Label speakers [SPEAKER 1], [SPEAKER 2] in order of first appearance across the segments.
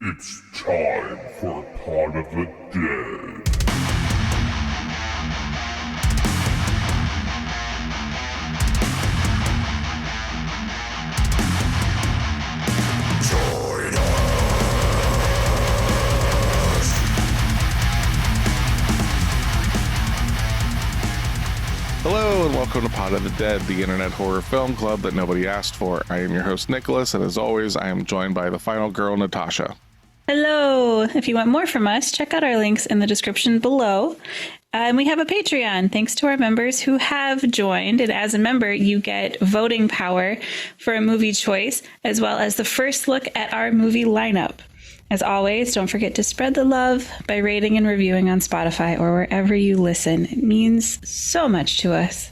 [SPEAKER 1] It's time for Pod of the Dead. Join us!
[SPEAKER 2] Hello and welcome to Pod of the Dead, the internet horror film club that nobody asked for. I am your host Nicholas, and as always, I am joined by the final girl, Natasha.
[SPEAKER 3] Hello! If you want more from us, check out our links in the description below. And we have a Patreon, thanks to our members who have joined. And as a member, you get voting power for a movie choice, as well as the first look at our movie lineup. As always, don't forget to spread the love by rating and reviewing on Spotify or wherever you listen. It means so much to us.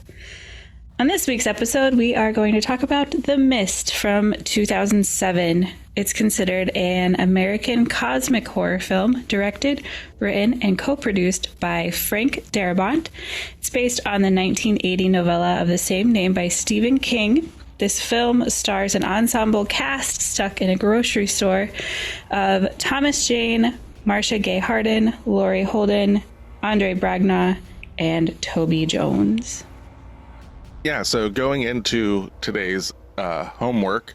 [SPEAKER 3] On this week's episode, we are going to talk about The Mist from 2007. It's considered an American cosmic horror film directed, written, and co-produced by Frank Darabont. It's based on the 1980 novella of the same name by Stephen King. This film stars an ensemble cast stuck in a grocery store of Thomas Jane, Marcia Gay Harden, Laurie Holden, Andre Braugna, and Toby Jones.
[SPEAKER 2] Yeah, so going into today's homework,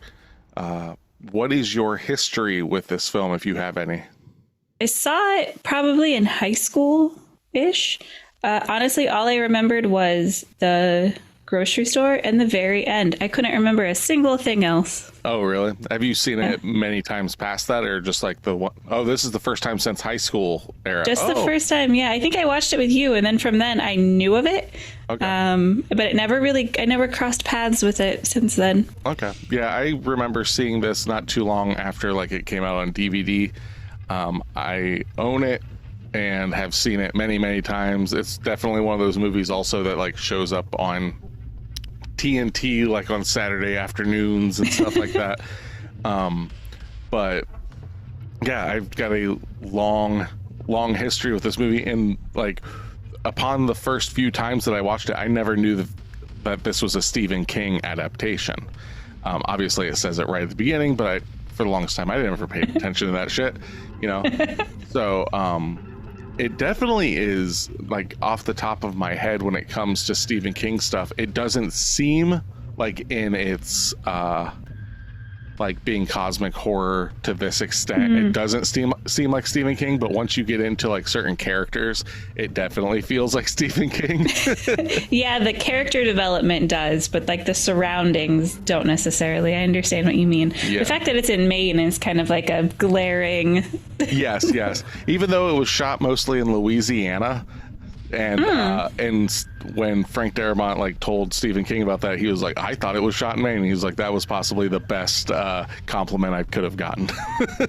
[SPEAKER 2] what is your history with this film, if you have any?
[SPEAKER 3] I saw it probably in high school-ish. Honestly, all I remembered was the grocery store and the very end. I couldn't remember a single thing else.
[SPEAKER 2] Oh, really? Have you seen it many times past that, or just like the one? Oh, this is the first time since high school era.
[SPEAKER 3] Just the first time, yeah. I think I watched it with you, and then from then I knew of it. Okay. But I never crossed paths with it since then.
[SPEAKER 2] Okay. Yeah, I remember seeing this not too long after like it came out on DVD. I own it and have seen it many, many times. It's definitely one of those movies also that like shows up on TNT like on Saturday afternoons and stuff like that. But yeah, I've got a long history with this movie, and like upon the first few times that I watched it, I never knew that this was a Stephen King adaptation. Obviously it says it right at the beginning, but for the longest time I never paid attention to that shit, you know. So it definitely is like off the top of my head when it comes to Stephen King stuff. It doesn't seem like in its like being cosmic horror to this extent. It doesn't seem like Stephen King, but once you get into like certain characters, it definitely feels like Stephen King.
[SPEAKER 3] Yeah, the character development does, but like the surroundings don't necessarily. I understand what you mean. Yeah. The fact that it's in Maine is kind of like a glaring. Yes.
[SPEAKER 2] Even though it was shot mostly in Louisiana, and when Frank Darabont like told Stephen King about that, he was like, I thought it was shot in Maine. He was like, that was possibly the best compliment I could have gotten.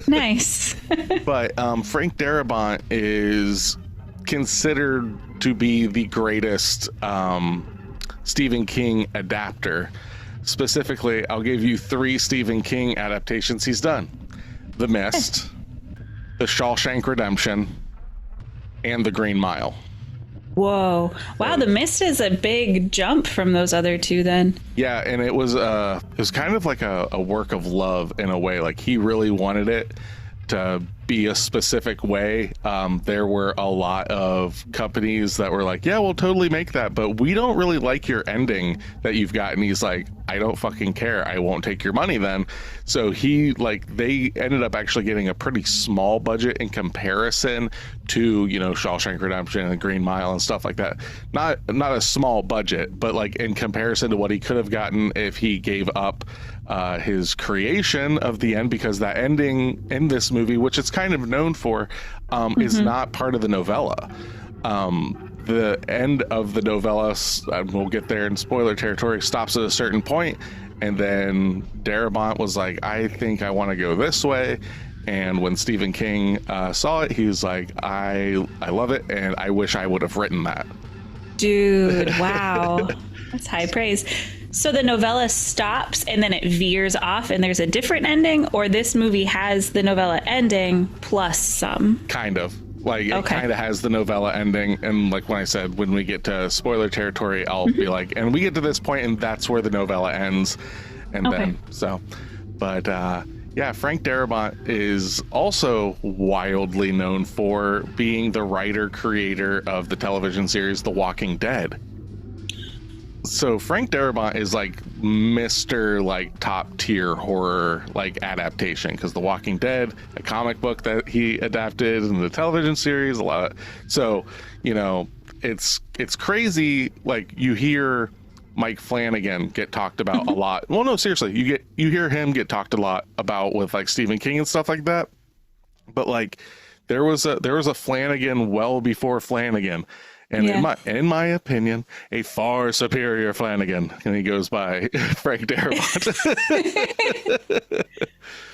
[SPEAKER 3] Nice.
[SPEAKER 2] But Frank Darabont is considered to be the greatest Stephen King adapter. Specifically, I'll give you 3 Stephen King adaptations he's done: The Mist, The Shawshank Redemption, and The Green Mile.
[SPEAKER 3] Whoa. Wow, The Mist is a big jump from those other two then.
[SPEAKER 2] Yeah, and it was kind of like a work of love in a way. Like he really wanted it to be a specific way. There were a lot of companies that were like, yeah, we'll totally make that, but we don't really like your ending that you've got. And he's like, I don't fucking care. I won't take your money then. So they ended up actually getting a pretty small budget in comparison to, you know, Shawshank Redemption and The Green Mile and stuff like that. Not a small budget, but like in comparison to what he could have gotten if he gave up his creation of the end, because that ending in this movie, which it's kind of known for, is not part of the novella. The end of the novella, we'll get there in spoiler territory, stops at a certain point, and then Darabont was like, I think I want to go this way. And when Stephen King saw it, he was like, I love it, and I wish I would have written that.
[SPEAKER 3] Dude, wow. That's high praise. So the novella stops and then it veers off and there's a different ending, or this movie has the novella ending plus some?
[SPEAKER 2] Kind of. Like, it kind of has the novella ending, and like when I said, when we get to spoiler territory, I'll be like, and we get to this point and that's where the novella ends, and then, so, but Yeah, Frank Darabont is also wildly known for being the writer-creator of the television series The Walking Dead. So Frank Darabont is like Mr. like top tier horror like adaptation, because The Walking Dead, a comic book that he adapted, and the television series, a lot. So, you know, it's crazy. Like, you hear Mike Flanagan get talked about a lot. Well, no, seriously, you hear him get talked a lot about with like Stephen King and stuff like that. But like, there was a Flanagan well before Flanagan. And in my opinion, a far superior Flanagan. And he goes by Frank Darabont.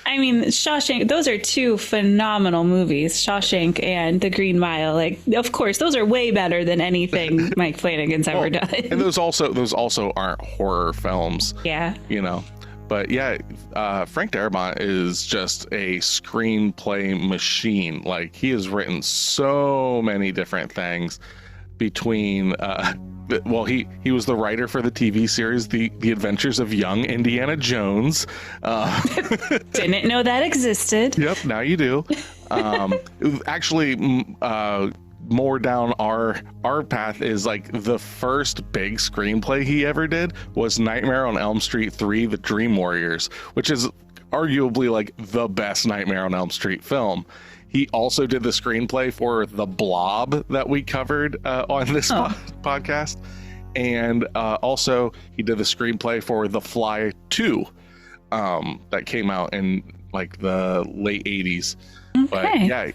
[SPEAKER 3] I mean, Shawshank, those are two phenomenal movies, Shawshank and The Green Mile. Like, of course, those are way better than anything Mike Flanagan's ever done.
[SPEAKER 2] And those also aren't horror films.
[SPEAKER 3] Yeah.
[SPEAKER 2] You know. But yeah, Frank Darabont is just a screenplay machine. Like, he has written so many different things. Between he was the writer for the TV series the Adventures of Young Indiana Jones.
[SPEAKER 3] Didn't know that existed.
[SPEAKER 2] Yep, now you do. Actually, more down our path is like the first big screenplay he ever did was Nightmare on Elm Street 3: The Dream Warriors, which is arguably like the best Nightmare on Elm Street film. He also did the screenplay for The Blob that we covered on this podcast. And also he did the screenplay for The Fly 2 that came out in like the late 80s.
[SPEAKER 3] Okay.
[SPEAKER 2] But yeah,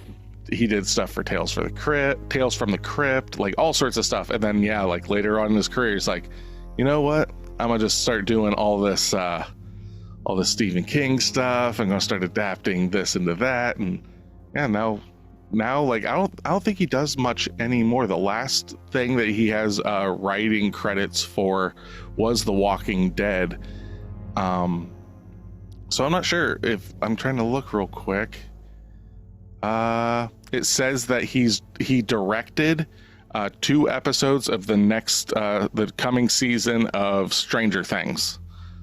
[SPEAKER 2] he did stuff for Tales from the Crypt, like all sorts of stuff. And then, yeah, like later on in his career, he's like, you know what? I'm going to just start doing all this Stephen King stuff. I'm going to start adapting this into that. And yeah, now like I don't think he does much anymore. The last thing that he has writing credits for was The Walking Dead. So I'm not sure if I'm trying to look real quick. It says that he directed 2 episodes of the coming season of Stranger Things.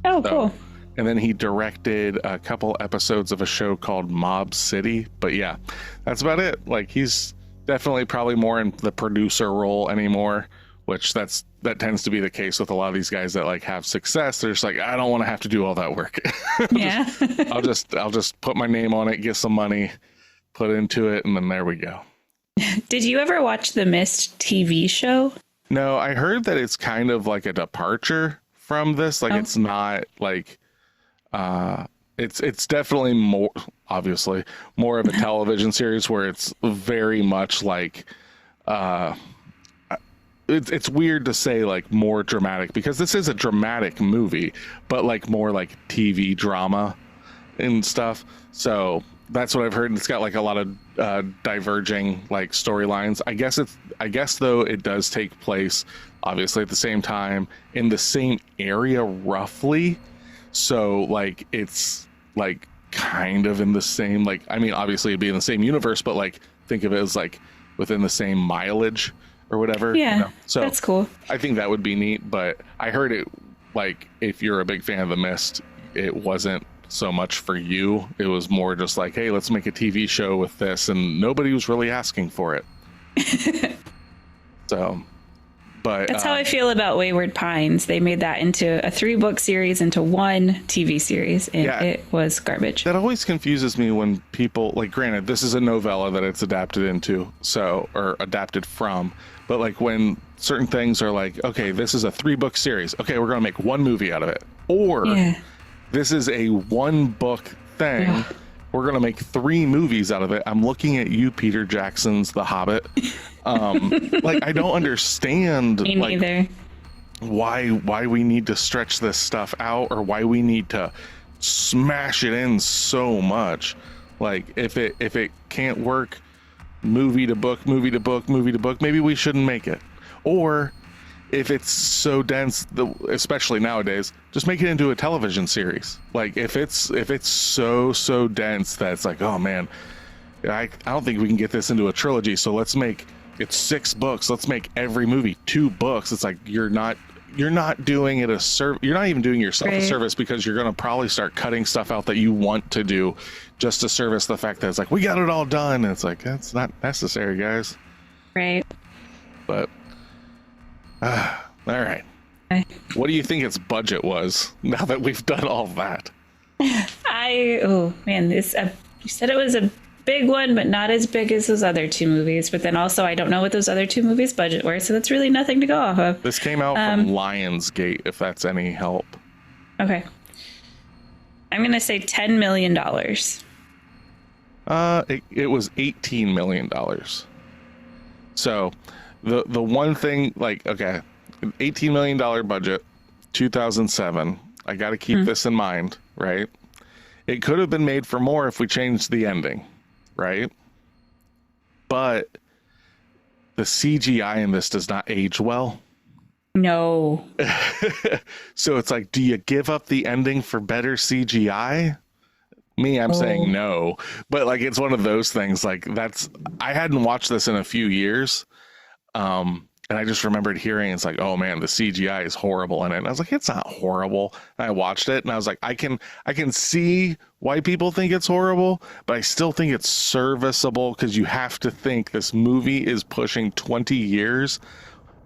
[SPEAKER 3] Oh, cool.
[SPEAKER 2] And then he directed a couple episodes of a show called Mob City. But yeah, that's about it. Like, he's definitely probably more in the producer role anymore, which that tends to be the case with a lot of these guys that like have success. They're just like, I don't want to have to do all that work.
[SPEAKER 3] Yeah.
[SPEAKER 2] I'll just put my name on it, get some money, put into it, and then there we go.
[SPEAKER 3] Did you ever watch the Mist TV show?
[SPEAKER 2] No, I heard that it's kind of like a departure from this. Like, it's not like... it's definitely more of a television series where it's very much like it's weird to say like more dramatic, because this is a dramatic movie, but like more like TV drama and stuff. So that's what I've heard. It's got like a lot of diverging like storylines. I guess though it does take place obviously at the same time in the same area roughly. So like it's like kind of in the same, like, I mean, obviously it'd be in the same universe, but like think of it as like within the same mileage or whatever.
[SPEAKER 3] Yeah,
[SPEAKER 2] you know? So
[SPEAKER 3] that's cool.
[SPEAKER 2] I think that would be neat. But I heard it like, if you're a big fan of The Mist, it wasn't so much for you. It was more just like, hey, let's make a TV show with this, and nobody was really asking for it. So. But,
[SPEAKER 3] that's how I feel about Wayward Pines. They made that into a 3-book series into 1 TV series, and it was garbage.
[SPEAKER 2] That always confuses me when people, like, granted, this is a novella that it's adapted into, or adapted from, but like when certain things are like, okay, this is a 3-book series. Okay, we're going to make 1 movie out of it. Or this is a 1-book thing. Ugh. We're going to make 3 movies out of it. I'm looking at you, Peter Jackson's The Hobbit. Like, I don't understand.
[SPEAKER 3] Me neither.
[SPEAKER 2] Why we need to stretch this stuff out, or why we need to smash it in so much. Like, if it can't work movie to book, maybe we shouldn't make it. Or if it's so dense, especially nowadays, just make it into a television series. Like, if it's so dense that it's like, oh man, I don't think we can get this into a trilogy, so let's make it's 6 books. Let's make every movie 2 books. It's like, you're not you're not doing it you're not even doing yourself a service, because you're going to probably start cutting stuff out that you want to do just to service the fact that it's like, we got it all done. And it's like, that's not necessary, guys.
[SPEAKER 3] Right.
[SPEAKER 2] But all right.
[SPEAKER 3] Okay.
[SPEAKER 2] What do you think its budget was now that we've done all that?
[SPEAKER 3] Oh man, you said it was a big one, but not as big as those other two movies. But then also, I don't know what those other two movies' budget were, so that's really nothing to go off of.
[SPEAKER 2] This came out from Lionsgate, if that's any help.
[SPEAKER 3] Okay. I'm going to say $10 million.
[SPEAKER 2] It was $18 million. So the one thing, like, okay, $18 million budget, 2007. I got to keep this in mind, right? It could have been made for more if we changed the ending, right? But the CGI in this does not age well.
[SPEAKER 3] No.
[SPEAKER 2] So it's like, do you give up the ending for better CGI? I'm saying no. But like, it's one of those things, like, I hadn't watched this in a few years. And I just remembered hearing, it's like, oh man, the CGI is horrible in it. And I was like, it's not horrible. And I watched it and I was like, I can see why people think it's horrible, but I still think it's serviceable, because you have to think this movie is pushing 20 years.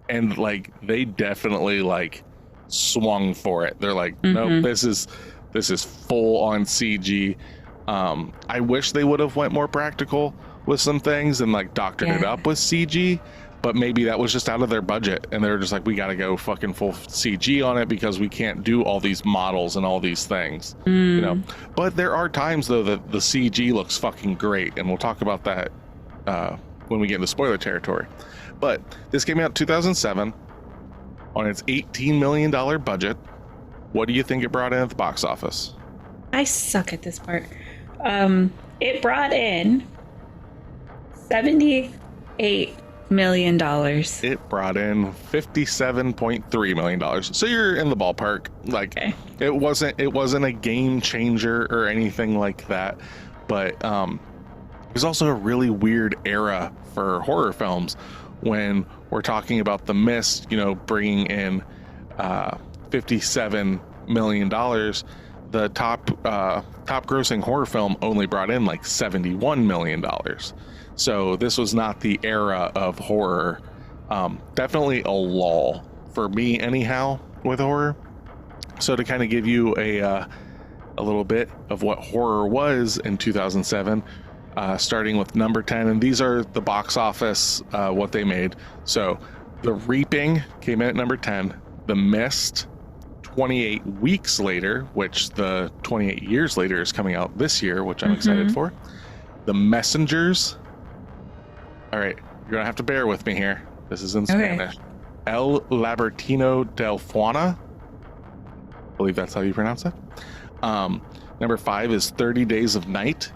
[SPEAKER 2] And like, they definitely like swung for it. They're like, nope, this is full on CG. I wish they would have went more practical with some things and like doctored it up with CG. But maybe that was just out of their budget, and they were just like, we got to go fucking full CG on it because we can't do all these models and all these things, you know. But there are times though that the CG looks fucking great, and we'll talk about that when we get into spoiler territory. But this came out in 2007 on its $18 million budget. What do you think it brought in at the box office?
[SPEAKER 3] I suck at this part. It brought in $78 million.
[SPEAKER 2] It brought in $57.3 million. So you're in the ballpark. Like, okay. It wasn't a game changer or anything like that. But it was also a really weird era for horror films when we're talking about The Mist, you know, bringing in $57 million. The top grossing horror film only brought in like $71 million. So this was not the era of horror. Definitely a lull for me anyhow with horror. So to kind of give you a little bit of what horror was in 2007, starting with number 10, and these are the box office, what they made. So The Reaping came in at number 10. The Mist, 28 weeks later, which the 28 years later is coming out this year, which I'm excited for. The Messengers. All right, you're gonna have to bear with me here. This is in Spanish. El Labertino del Fauna. I believe that's how you pronounce it. Number 5 is 30 Days of Night.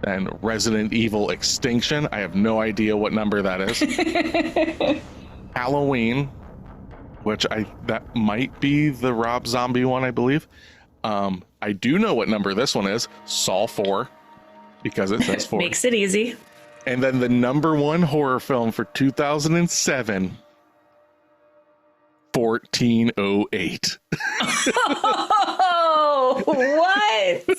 [SPEAKER 2] Then Resident Evil Extinction. I have no idea what number that is. Halloween, which that might be the Rob Zombie one, I believe. I do know what number this one is. Saw 4, because it says 4.
[SPEAKER 3] Makes it easy.
[SPEAKER 2] And then the number 1 horror film for 2007, 1408.
[SPEAKER 3] Oh, what?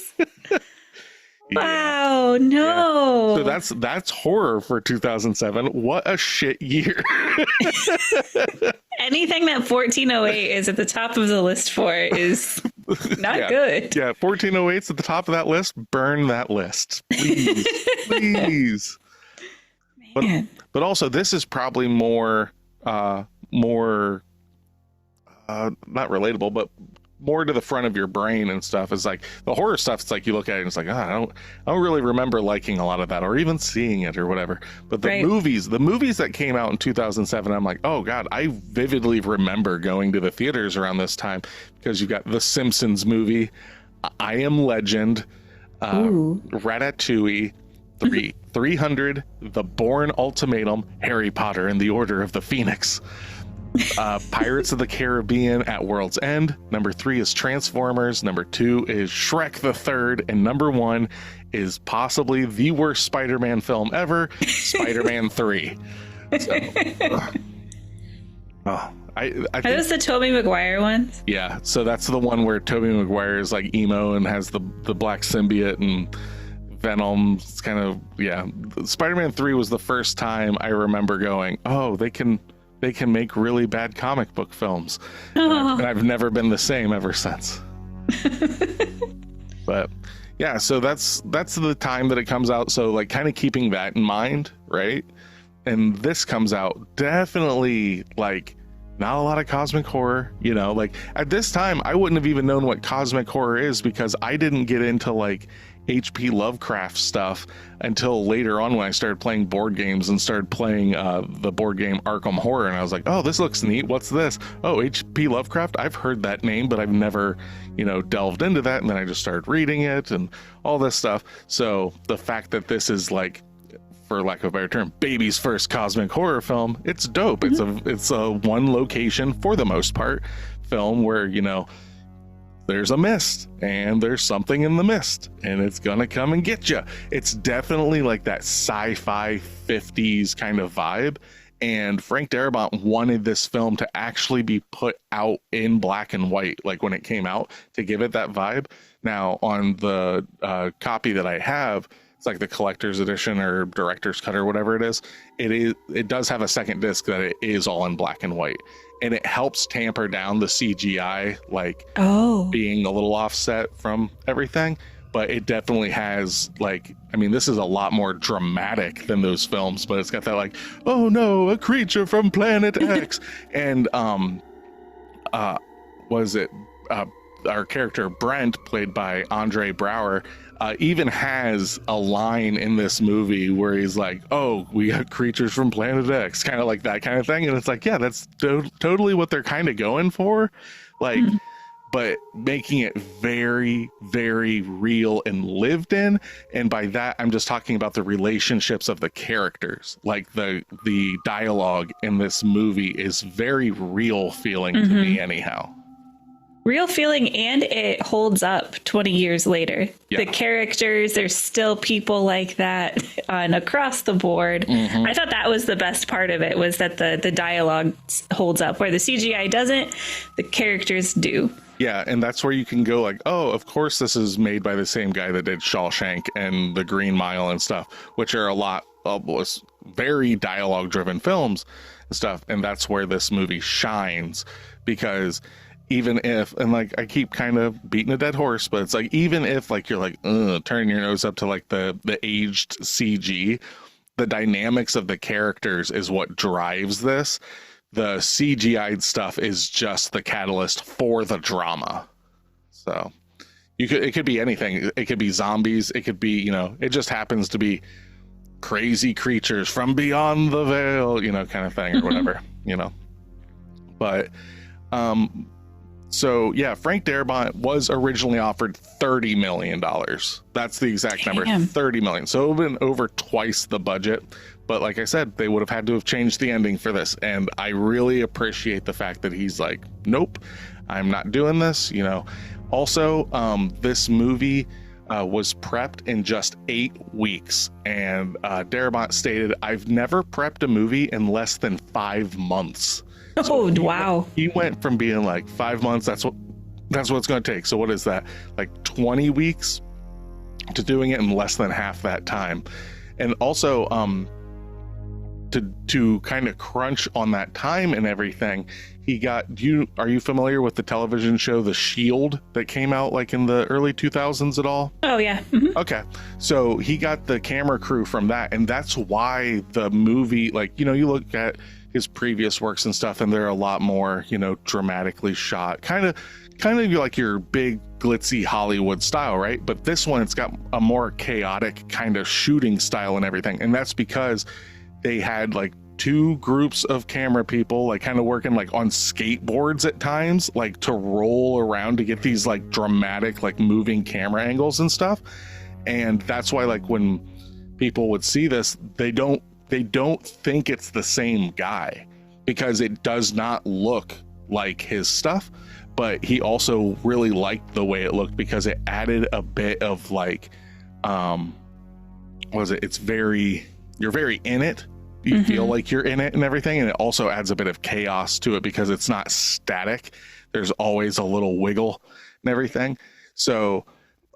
[SPEAKER 3] Wow, no.
[SPEAKER 2] Yeah. So that's horror for 2007. What a shit year.
[SPEAKER 3] Anything that 1408 is at the top of the list for is not good.
[SPEAKER 2] Yeah, 1408's at the top of that list. Burn that list. Please. Please. But also, this is probably more not relatable, but more to the front of your brain and stuff. Is like the horror stuff. It's like you look at it and it's like, I don't really remember liking a lot of that or even seeing it or whatever. But the movies that came out in 2007, I'm like, oh God, I vividly remember going to the theaters around this time, because you've got the Simpsons movie, I Am Legend, Ratatouille, 300, The Bourne Ultimatum, Harry Potter and the Order of the Phoenix, Pirates of the Caribbean at World's End. Number 3 is Transformers. Number 2 is Shrek the Third, and number 1 is possibly the worst Spider-Man film ever, Spider-Man 3. So, I
[SPEAKER 3] Are
[SPEAKER 2] think,
[SPEAKER 3] those the Tobey Maguire ones?
[SPEAKER 2] yeah. So that's the one where Tobey Maguire is like emo and has the black symbiote, and Venom's kind of, yeah. Spider-Man 3 was the first time I remember going, oh, they can make really bad comic book films.
[SPEAKER 3] Oh.
[SPEAKER 2] And I've never been the same ever since. But yeah, so that's the time that it comes out. So like kind of keeping that in mind, right? And this comes out definitely like not a lot of cosmic horror, you know, like at this time I wouldn't have even known what cosmic horror is because I didn't get into like HP Lovecraft stuff until later on when I started playing board games and started playing the board game Arkham Horror, and I was like, oh, this looks neat. What's this? Oh, HP Lovecraft. I've heard that name, but I've never, you know, delved into that. And then I just started reading it and all this stuff. So the fact that this is like, for lack of a better term, baby's first cosmic horror film, it's dope.
[SPEAKER 3] Mm-hmm.
[SPEAKER 2] It's a one location for the most part film where, you know, there's a mist and there's something in the mist and it's gonna come and get you. It's definitely like that sci-fi 50s kind of vibe, and Frank Darabont wanted this film to actually be put out in black and white like when it came out to give it that vibe. Now on the copy that I have, it's like the collector's edition or director's cut or whatever it is, it does have a second disc that it is all in black and white, and it helps tamper down the CGI, like being a little offset from everything. But it definitely has, like, I mean, this is a lot more dramatic than those films, but it's got that like, oh no, a creature from planet X. And was it our character Brent, played by Andre Brower, even has a line in this movie where he's like, oh, we got creatures from planet X, kind of like that kind of thing. And it's like, yeah, that's totally what they're kind of going for, like, but making it very, very real and lived in. And by that, I'm just talking about the relationships of the characters. Like the dialogue in this movie is very real feeling to me anyhow.
[SPEAKER 3] Real feeling, and it holds up 20 years later.
[SPEAKER 2] Yeah.
[SPEAKER 3] The characters, there's still people like that and across the board. I thought that was the best part of it, was that the dialogue holds up. Where the CGI doesn't, the characters do.
[SPEAKER 2] Yeah, and that's where you can go like, oh, of course this is made by the same guy that did Shawshank and The Green Mile and stuff, which are a lot of very dialogue-driven films and stuff. And that's where this movie shines, because even if, and like I keep kind of beating a dead horse, but it's like, even if like you're like turning your nose up to like the aged CG, the dynamics of the characters is what drives this. The CGI'd stuff is just the catalyst for the drama. So it could be anything. It could be zombies. It could be, you know, it just happens to be crazy creatures from beyond the veil, you know, kind of thing, or whatever, you know. But so yeah, Frank Darabont was originally offered $30 million. That's the exact number, $30 million. So it would have been over twice the budget. But like I said, they would have had to have changed the ending for this. And I really appreciate the fact that he's like, nope, I'm not doing this. You know, also, this movie was prepped in just 8 weeks. And Darabont stated, I've never prepped a movie in less than 5 months. So
[SPEAKER 3] wow.
[SPEAKER 2] He went from being like 5 months, that's what it's going to take. So what is that? Like 20 weeks to doing it in less than half that time. And also, to kind of crunch on that time and everything, he got, are you familiar with the television show The Shield that came out like in the early 2000s at all?
[SPEAKER 3] Oh yeah.
[SPEAKER 2] Okay, so he got the camera crew from that, and that's why the movie, like, you know, you look at his previous works and stuff and they're a lot more, you know, dramatically shot, kind of like your big glitzy Hollywood style, right? But this one, it's got a more chaotic kind of shooting style and everything, and that's because they had like 2 groups of camera people, like kind of working like on skateboards at times, like to roll around to get these like dramatic, like moving camera angles and stuff. And that's why, like, when people would see this, they don't think it's the same guy, because it does not look like his stuff. But he also really liked the way it looked because it added a bit of like, you're very in it you feel like you're in it and everything. And it also adds a bit of chaos to it because it's not static. There's always a little wiggle and everything. So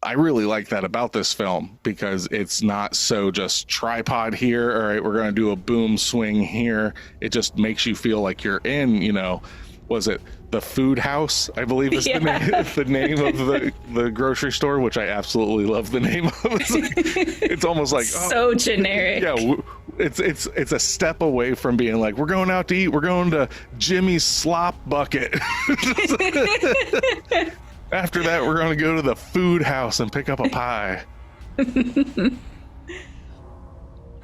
[SPEAKER 2] I really like that about this film because it's not so just tripod here. All right, we're going to do a boom swing here. It just makes you feel like you're in, was it the Food House? I believe is the name of the grocery store, which I absolutely love the name of. It's almost like
[SPEAKER 3] so generic.
[SPEAKER 2] Yeah, it's a step away from being like, we're going out to eat. We're going to Jimmy's Slop Bucket. After that, we're going to go to the Food House and pick up a pie.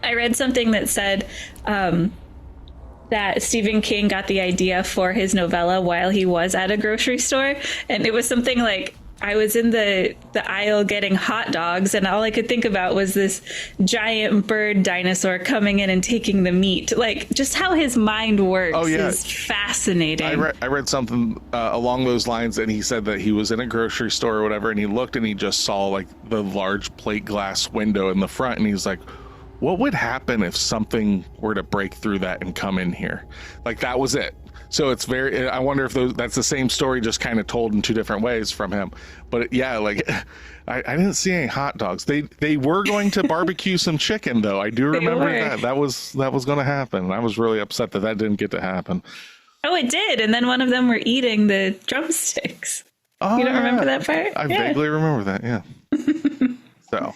[SPEAKER 3] I read something that said that Stephen King got the idea for his novella while he was at a grocery store. And it was something like, I was in the aisle getting hot dogs, and all I could think about was this giant bird dinosaur coming in and taking the meat. Like, just how his mind works is fascinating.
[SPEAKER 2] I read something along those lines, and he said that he was in a grocery store or whatever, and he looked and he just saw like the large plate glass window in the front, and he's like, what would happen if something were to break through that and come in here? Like, that was it. So it's I wonder if that's the same story, just kind of told in two different ways from him. But yeah, like I didn't see any hot dogs. They were going to barbecue some chicken, though. I do remember that was going to happen. I was really upset that didn't get to happen.
[SPEAKER 3] Oh, it did. And then one of them were eting the drumsticks. Oh, you don't remember that part?
[SPEAKER 2] I vaguely remember that. Yeah. So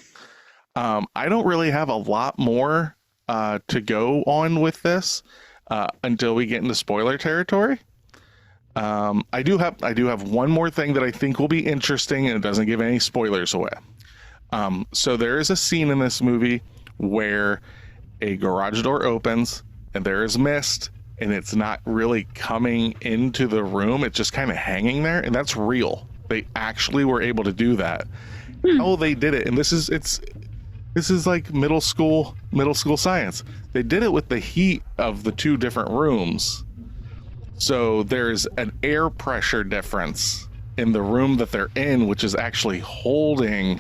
[SPEAKER 2] I don't really have a lot more to go on with this. Until we get into spoiler territory. I do have one more thing that I think will be interesting, and it doesn't give any spoilers away. So there is a scene in this movie where a garage door opens and there is mist, and it's not really coming into the room. It's just kind of hanging there, and that's real. They actually were able to do that. How they did it, and this is like middle school science. They did it with the heat of the two different rooms. So there's an air pressure difference in the room that they're in, which is actually holding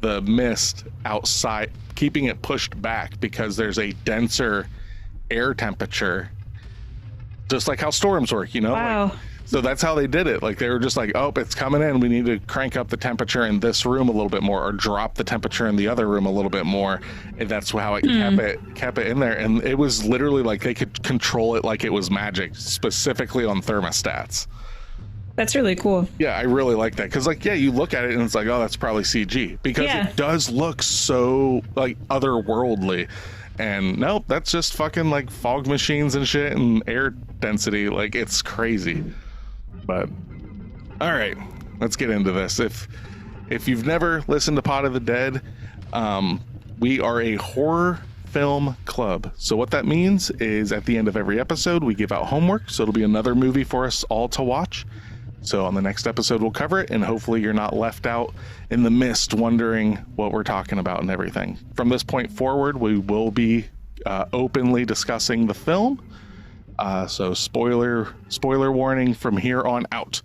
[SPEAKER 2] the mist outside, keeping it pushed back because there's a denser air temperature. Just like how storms work,
[SPEAKER 3] Wow.
[SPEAKER 2] So that's how they did it. Like, they were just like, oh, it's coming in. We need to crank up the temperature in this room a little bit more, or drop the temperature in the other room a little bit more. And that's how it kept it in there. And it was literally like they could control it like it was magic, specifically on thermostats.
[SPEAKER 3] That's really cool.
[SPEAKER 2] Yeah, I really like that. Because, like, yeah, you look at it and it's like, oh, that's probably CG. Because it does look so, like, otherworldly. And nope, that's just fucking, like, fog machines and shit and air density. Like, it's crazy. But all right, let's get into this. If you've never listened to Pot of the Dead, we are a horror film club. So what that means is at the end of every episode, we give out homework. So it'll be another movie for us all to watch. So on the next episode, we'll cover it, and hopefully you're not left out in the mist wondering what we're talking about and everything. From this point forward, we will be openly discussing the film. So spoiler warning from here on out.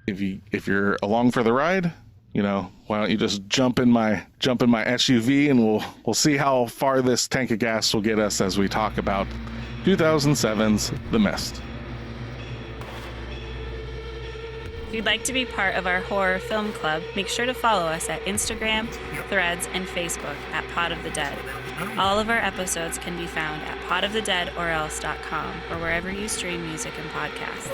[SPEAKER 2] If you're along for the ride, why don't you just jump in my SUV, and we'll see how far this tank of gas will get us as we talk about 2007's The Mist.
[SPEAKER 3] If you'd like to be part of our horror film club, make sure to follow us at Instagram, Threads, and Facebook at Pot of the Dead. All of our episodes can be found at potofthedeadorelse.com or wherever you stream music and podcasts.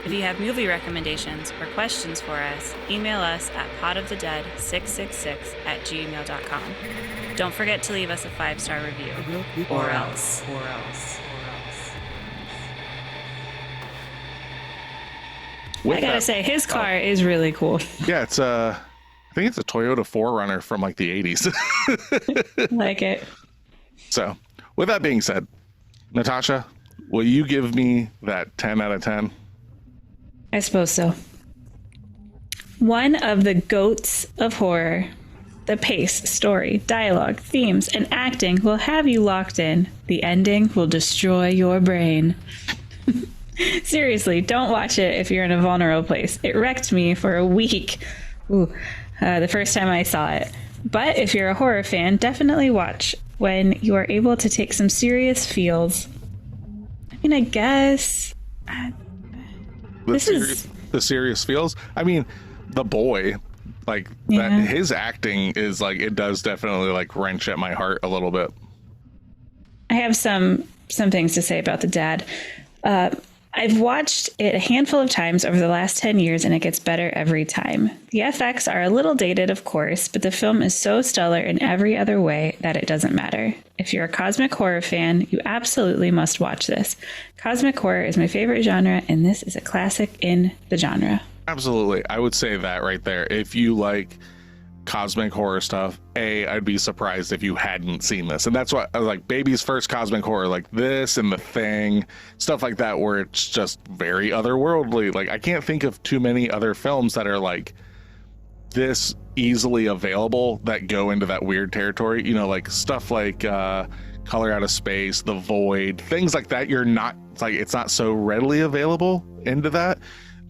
[SPEAKER 3] If you have movie recommendations or questions for us, email us at potofthedead666@gmail.com. Don't forget to leave us a 5-star review. Or else. I gotta say, his car is really cool.
[SPEAKER 2] Yeah, it's I think it's a Toyota 4Runner from like the 80s.
[SPEAKER 3] Like it.
[SPEAKER 2] So, with that being said, Natasha, will you give me that 10 out of 10?
[SPEAKER 3] I suppose so. One of the goats of horror. The pace, story, dialogue, themes, and acting will have you locked in. The ending will destroy your brain. Seriously, don't watch it if you're in a vulnerable place. It wrecked me for a week. The first time I saw it. But if you're a horror fan, definitely watch. when you are able to take some serious feels. I mean, I guess
[SPEAKER 2] the serious feels. I mean, The Boy, like that, his acting is like, it does definitely like wrench at my heart a little bit.
[SPEAKER 3] I have some things to say about The Dad. I've watched it a handful of times over the last 10 years, and it gets better every time. The FX are a little dated, of course, but the film is so stellar in every other way that it doesn't matter. If you're a cosmic horror fan, you absolutely must watch this. Cosmic horror is my favorite genre, and this is a classic in the genre.
[SPEAKER 2] Absolutely. I would say that right there. If you like cosmic horror stuff, I'd be surprised if you hadn't seen this. And that's what I was like, baby's first cosmic horror, like this and The Thing, stuff like that, where it's just very otherworldly. Like, I can't think of too many other films that are like this easily available that go into that weird territory, you know, like stuff like Color Out of Space, The Void, things like that. It's not so readily available into that.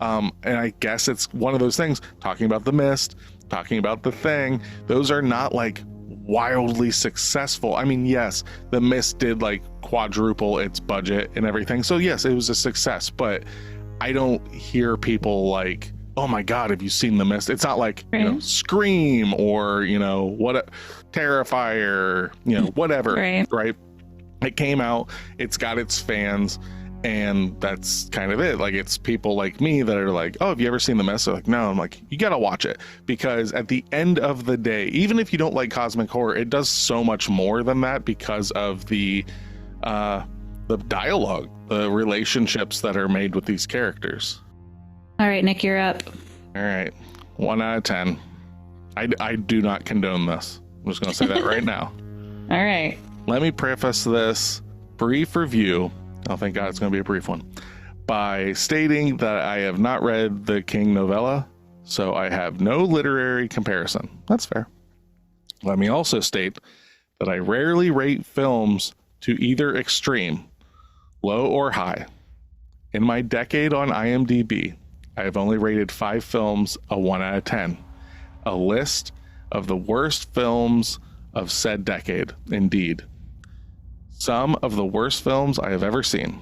[SPEAKER 2] And I guess it's one of those things, talking about The Mist, talking about The Thing, those are not like wildly successful. I mean, yes, The Mist did like quadruple its budget and everything, so yes, it was a success, but I don't hear people like, oh my god, have you seen The Mist? It's not like, you know, Scream or, you know, Terrifier, you know, whatever, right? It came out, it's got its fans, and that's kind of it. Like, it's people like me that are like, oh, have you ever seen The Mist? They're like, no. I'm like, you gotta watch it, because at the end of the day, even if you don't like cosmic horror, it does so much more than that because of the dialogue, the relationships that are made with these characters.
[SPEAKER 3] All right, Nick, you're up.
[SPEAKER 2] All right, 1 out of 10. I do not condone this. I'm just gonna say that right now.
[SPEAKER 3] All right.
[SPEAKER 2] Let me preface this brief review, oh thank god it's going to be a brief one, by stating that I have not read the King novella, so I have no literary comparison. That's fair. Let me also state that I rarely rate films to either extreme, low or high. In my decade on IMDb, I have only rated 5 films a 1 out of 10. A list of the worst films of said decade, indeed. Some of the worst films I have ever seen.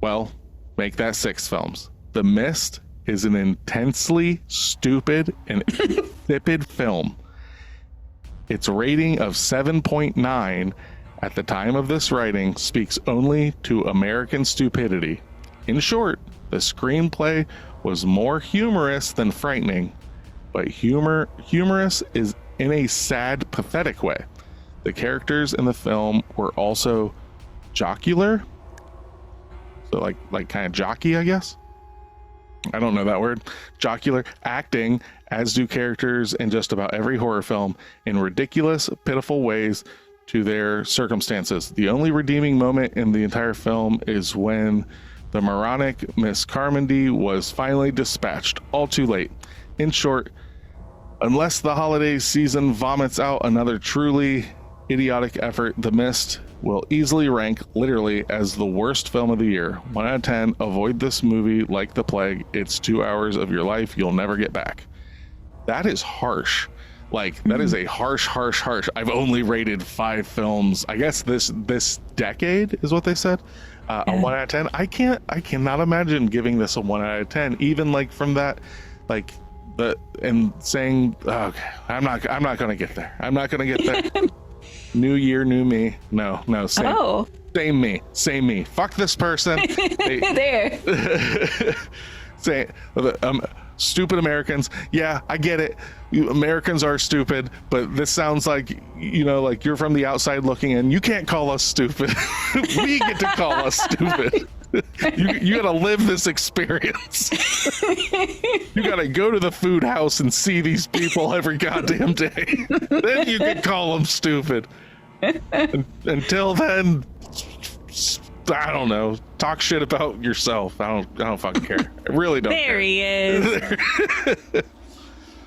[SPEAKER 2] Well, make that 6 films. The Mist is an intensely stupid and insipid film. Its rating of 7.9 at the time of this writing speaks only to American stupidity. In short, the screenplay was more humorous than frightening, but humorous is in a sad, pathetic way. The characters in the film were also jocular, so like kind of jockey, I guess. I don't know that word. Jocular, acting, as do characters in just about every horror film, in ridiculous, pitiful ways to their circumstances. The only redeeming moment in the entire film is when the moronic Miss Carmody was finally dispatched, all too late. In short, unless the holiday season vomits out another truly idiotic effort, The Mist will easily rank literally as the worst film of the year. 1 out of 10. Avoid this movie like the plague. It's 2 hours of your life you'll never get back. That is harsh. Like, that is a harsh. I've only rated 5 films, I guess this decade is what they said. A 1 out of 10. I cannot imagine giving this a 1 out of 10, even like from that, like, and saying, okay, I'm not gonna get there. I'm not gonna get there. New year, new me. No, same me. Fuck this person.
[SPEAKER 3] There.
[SPEAKER 2] Say, stupid Americans. Yeah, I get it. Americans are stupid, but this sounds like, you know, like you're from the outside looking in. You can't call us stupid. We get to call us stupid. You gotta live this experience. You gotta go to the food house and see these people every goddamn day. Then you can call them stupid. Until then, I don't know. Talk shit about yourself. I don't fucking care. I really don't.
[SPEAKER 3] There
[SPEAKER 2] care.
[SPEAKER 3] He is.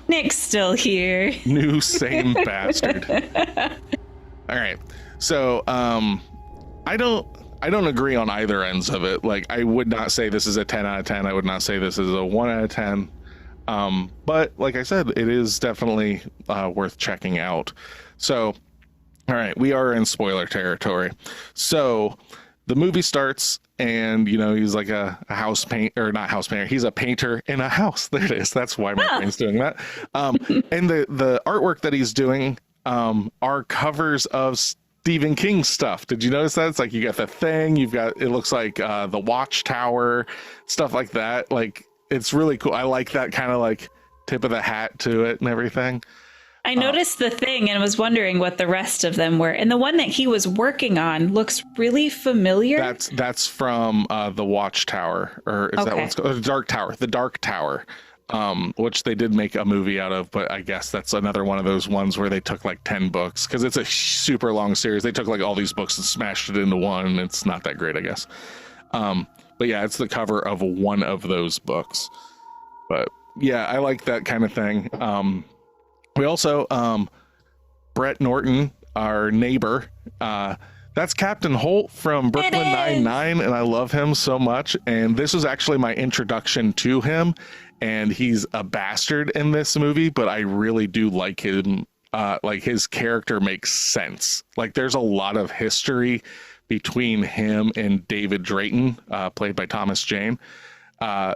[SPEAKER 3] Nick's still here.
[SPEAKER 2] New same bastard. All right. So, I don't agree on either ends of it. Like, I would not say this is a 10 out of 10. I would not say this is a 1 out of 10. But like I said, it is definitely worth checking out. So All right, we are in spoiler territory. So the movie starts, and he's like a house paint, or not house painter. He's a painter in a house. There it is. That's why my brain's doing that. And the artwork that he's doing are covers of Stephen King stuff. Did you notice that? It's like you got The Thing. You've got, it looks like the Watchtower, stuff like that. Like, it's really cool. I like that kind of like tip of the hat to it and everything.
[SPEAKER 3] I noticed The Thing and was wondering what the rest of them were. And the one that he was working on looks really familiar.
[SPEAKER 2] That's from the Watchtower, or is that what's called? The Dark Tower. The Dark Tower, which they did make a movie out of, but I guess that's another one of those ones where they took like 10 books, because it's a super long series. They took like all these books and smashed it into one, and it's not that great, I guess. But yeah, it's the cover of one of those books. But yeah, I like that kind of thing. We also, Brett Norton, our neighbor, that's Captain Holt from Brooklyn Nine-Nine, and I love him so much. And this was actually my introduction to him, and he's a bastard in this movie, but I really do like him. Like, his character makes sense. Like, there's a lot of history between him and David Drayton, played by Thomas Jane.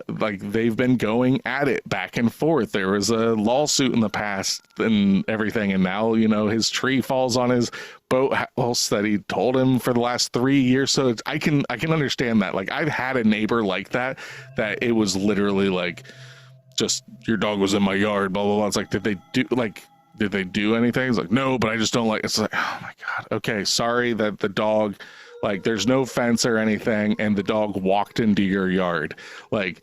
[SPEAKER 2] Like, they've been going at it back and forth. There was a lawsuit in the past and everything, and now his tree falls on his boathouse that he told him for the last 3 years. So I can understand that. Like, I've had a neighbor like that it was literally like, just, your dog was in my yard, blah blah blah. It's like, did they do anything? It's like, no, but I just don't like. It's like, oh my god, okay, sorry that the dog, like, there's no fence or anything, and the dog walked into your yard. Like,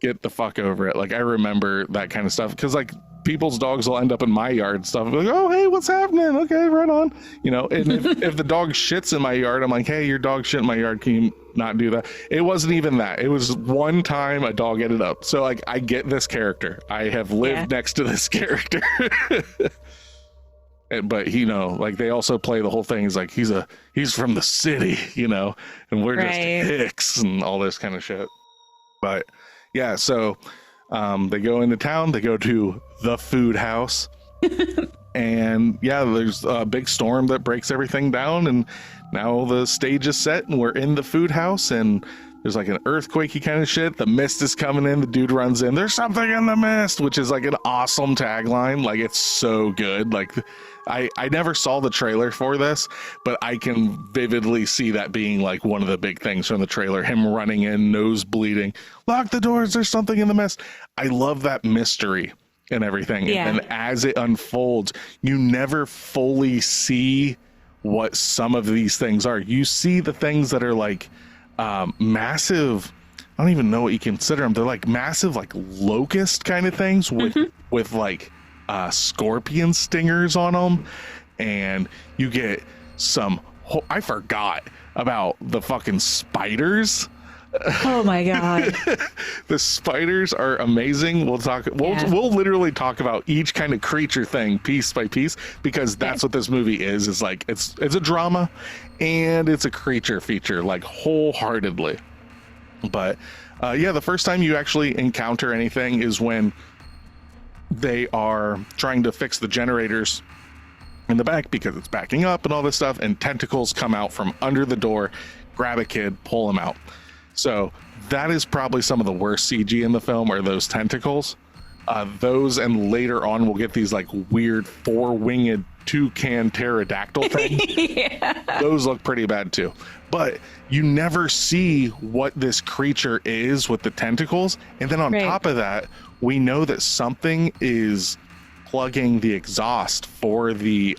[SPEAKER 2] get the fuck over it. Like, I remember that kind of stuff, because like, people's dogs will end up in my yard and stuff. Like, oh, hey, what's happening? Okay, right on. And if the dog shits in my yard, I'm like, hey, your dog shit in my yard. Can you not do that? It wasn't even that. It was one time a dog ended up. So like, I get this character. I have lived next to this character. But like, they also play the whole thing. He's like, he's from the city, and we're just hicks and all this kind of shit. But yeah, so they go into town, they go to the food house, and yeah, there's a big storm that breaks everything down, and now the stage is set and we're in the food house, and there's like an earthquakey kind of shit. The mist is coming in. The dude runs in. There's something in the mist, which is like an awesome tagline. Like, it's so good. Like, I never saw the trailer for this, but I can vividly see that being like one of the big things from the trailer. Him running in, nose bleeding. Lock the doors. There's something in the mist. I love that mystery and everything. Yeah. And as it unfolds, you never fully see what some of these things are. You see the things that are like massive, I don't even know what you consider them. They're like massive, like locust kind of things with like scorpion stingers on them, and you get some I forgot about the fucking spiders.
[SPEAKER 3] Oh my god.
[SPEAKER 2] The spiders are amazing. We'll literally talk about each kind of creature thing piece by piece, because that's what this movie is like, it's a drama and it's a creature feature, like, wholeheartedly. But yeah, the first time you actually encounter anything is when they are trying to fix the generators in the back, because it's backing up and all this stuff, and tentacles come out from under the door, grab a kid, pull him out. So that is probably some of the worst CG in the film, are those tentacles. Those, and later on we'll get these like weird 4-winged toucan pterodactyl thing. Yeah. Those look pretty bad too. But you never see what this creature is with the tentacles. And then on top of that, we know that something is plugging the exhaust for the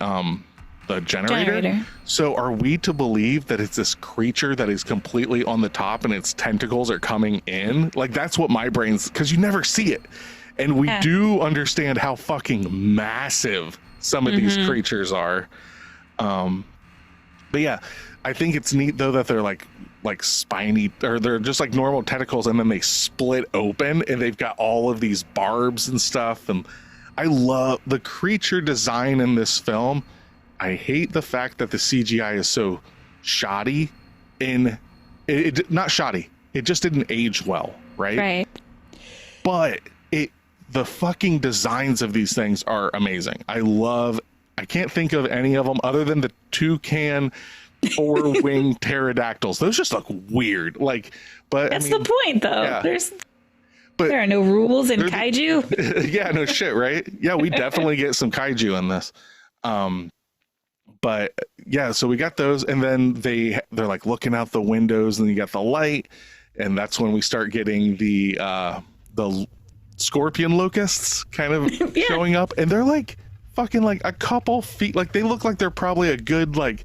[SPEAKER 2] generator. So are we to believe that it's this creature that is completely on the top and its tentacles are coming in? Like, that's what my brain's, because you never see it. And we do understand how fucking massive some of these creatures are. But yeah, I think it's neat though that they're like spiny, or they're just like normal tentacles, and then they split open and they've got all of these barbs and stuff. And I love the creature design in this film. I hate the fact that the CGI is so shoddy. Not shoddy, it just didn't age well, right? But the fucking designs of these things are amazing. I can't think of any of them other than the toucan 4-winged pterodactyls. Those just look weird. Like, but
[SPEAKER 3] that's the point, though.
[SPEAKER 2] Yeah.
[SPEAKER 3] There are no rules in kaiju.
[SPEAKER 2] Yeah, no shit, right? Yeah, we definitely get some kaiju in this. But yeah, so we got those, and then they're like looking out the windows, and you got the light, and that's when we start getting the scorpion locusts kind of showing up, and they're like fucking like a couple feet, like they look like they're probably a good like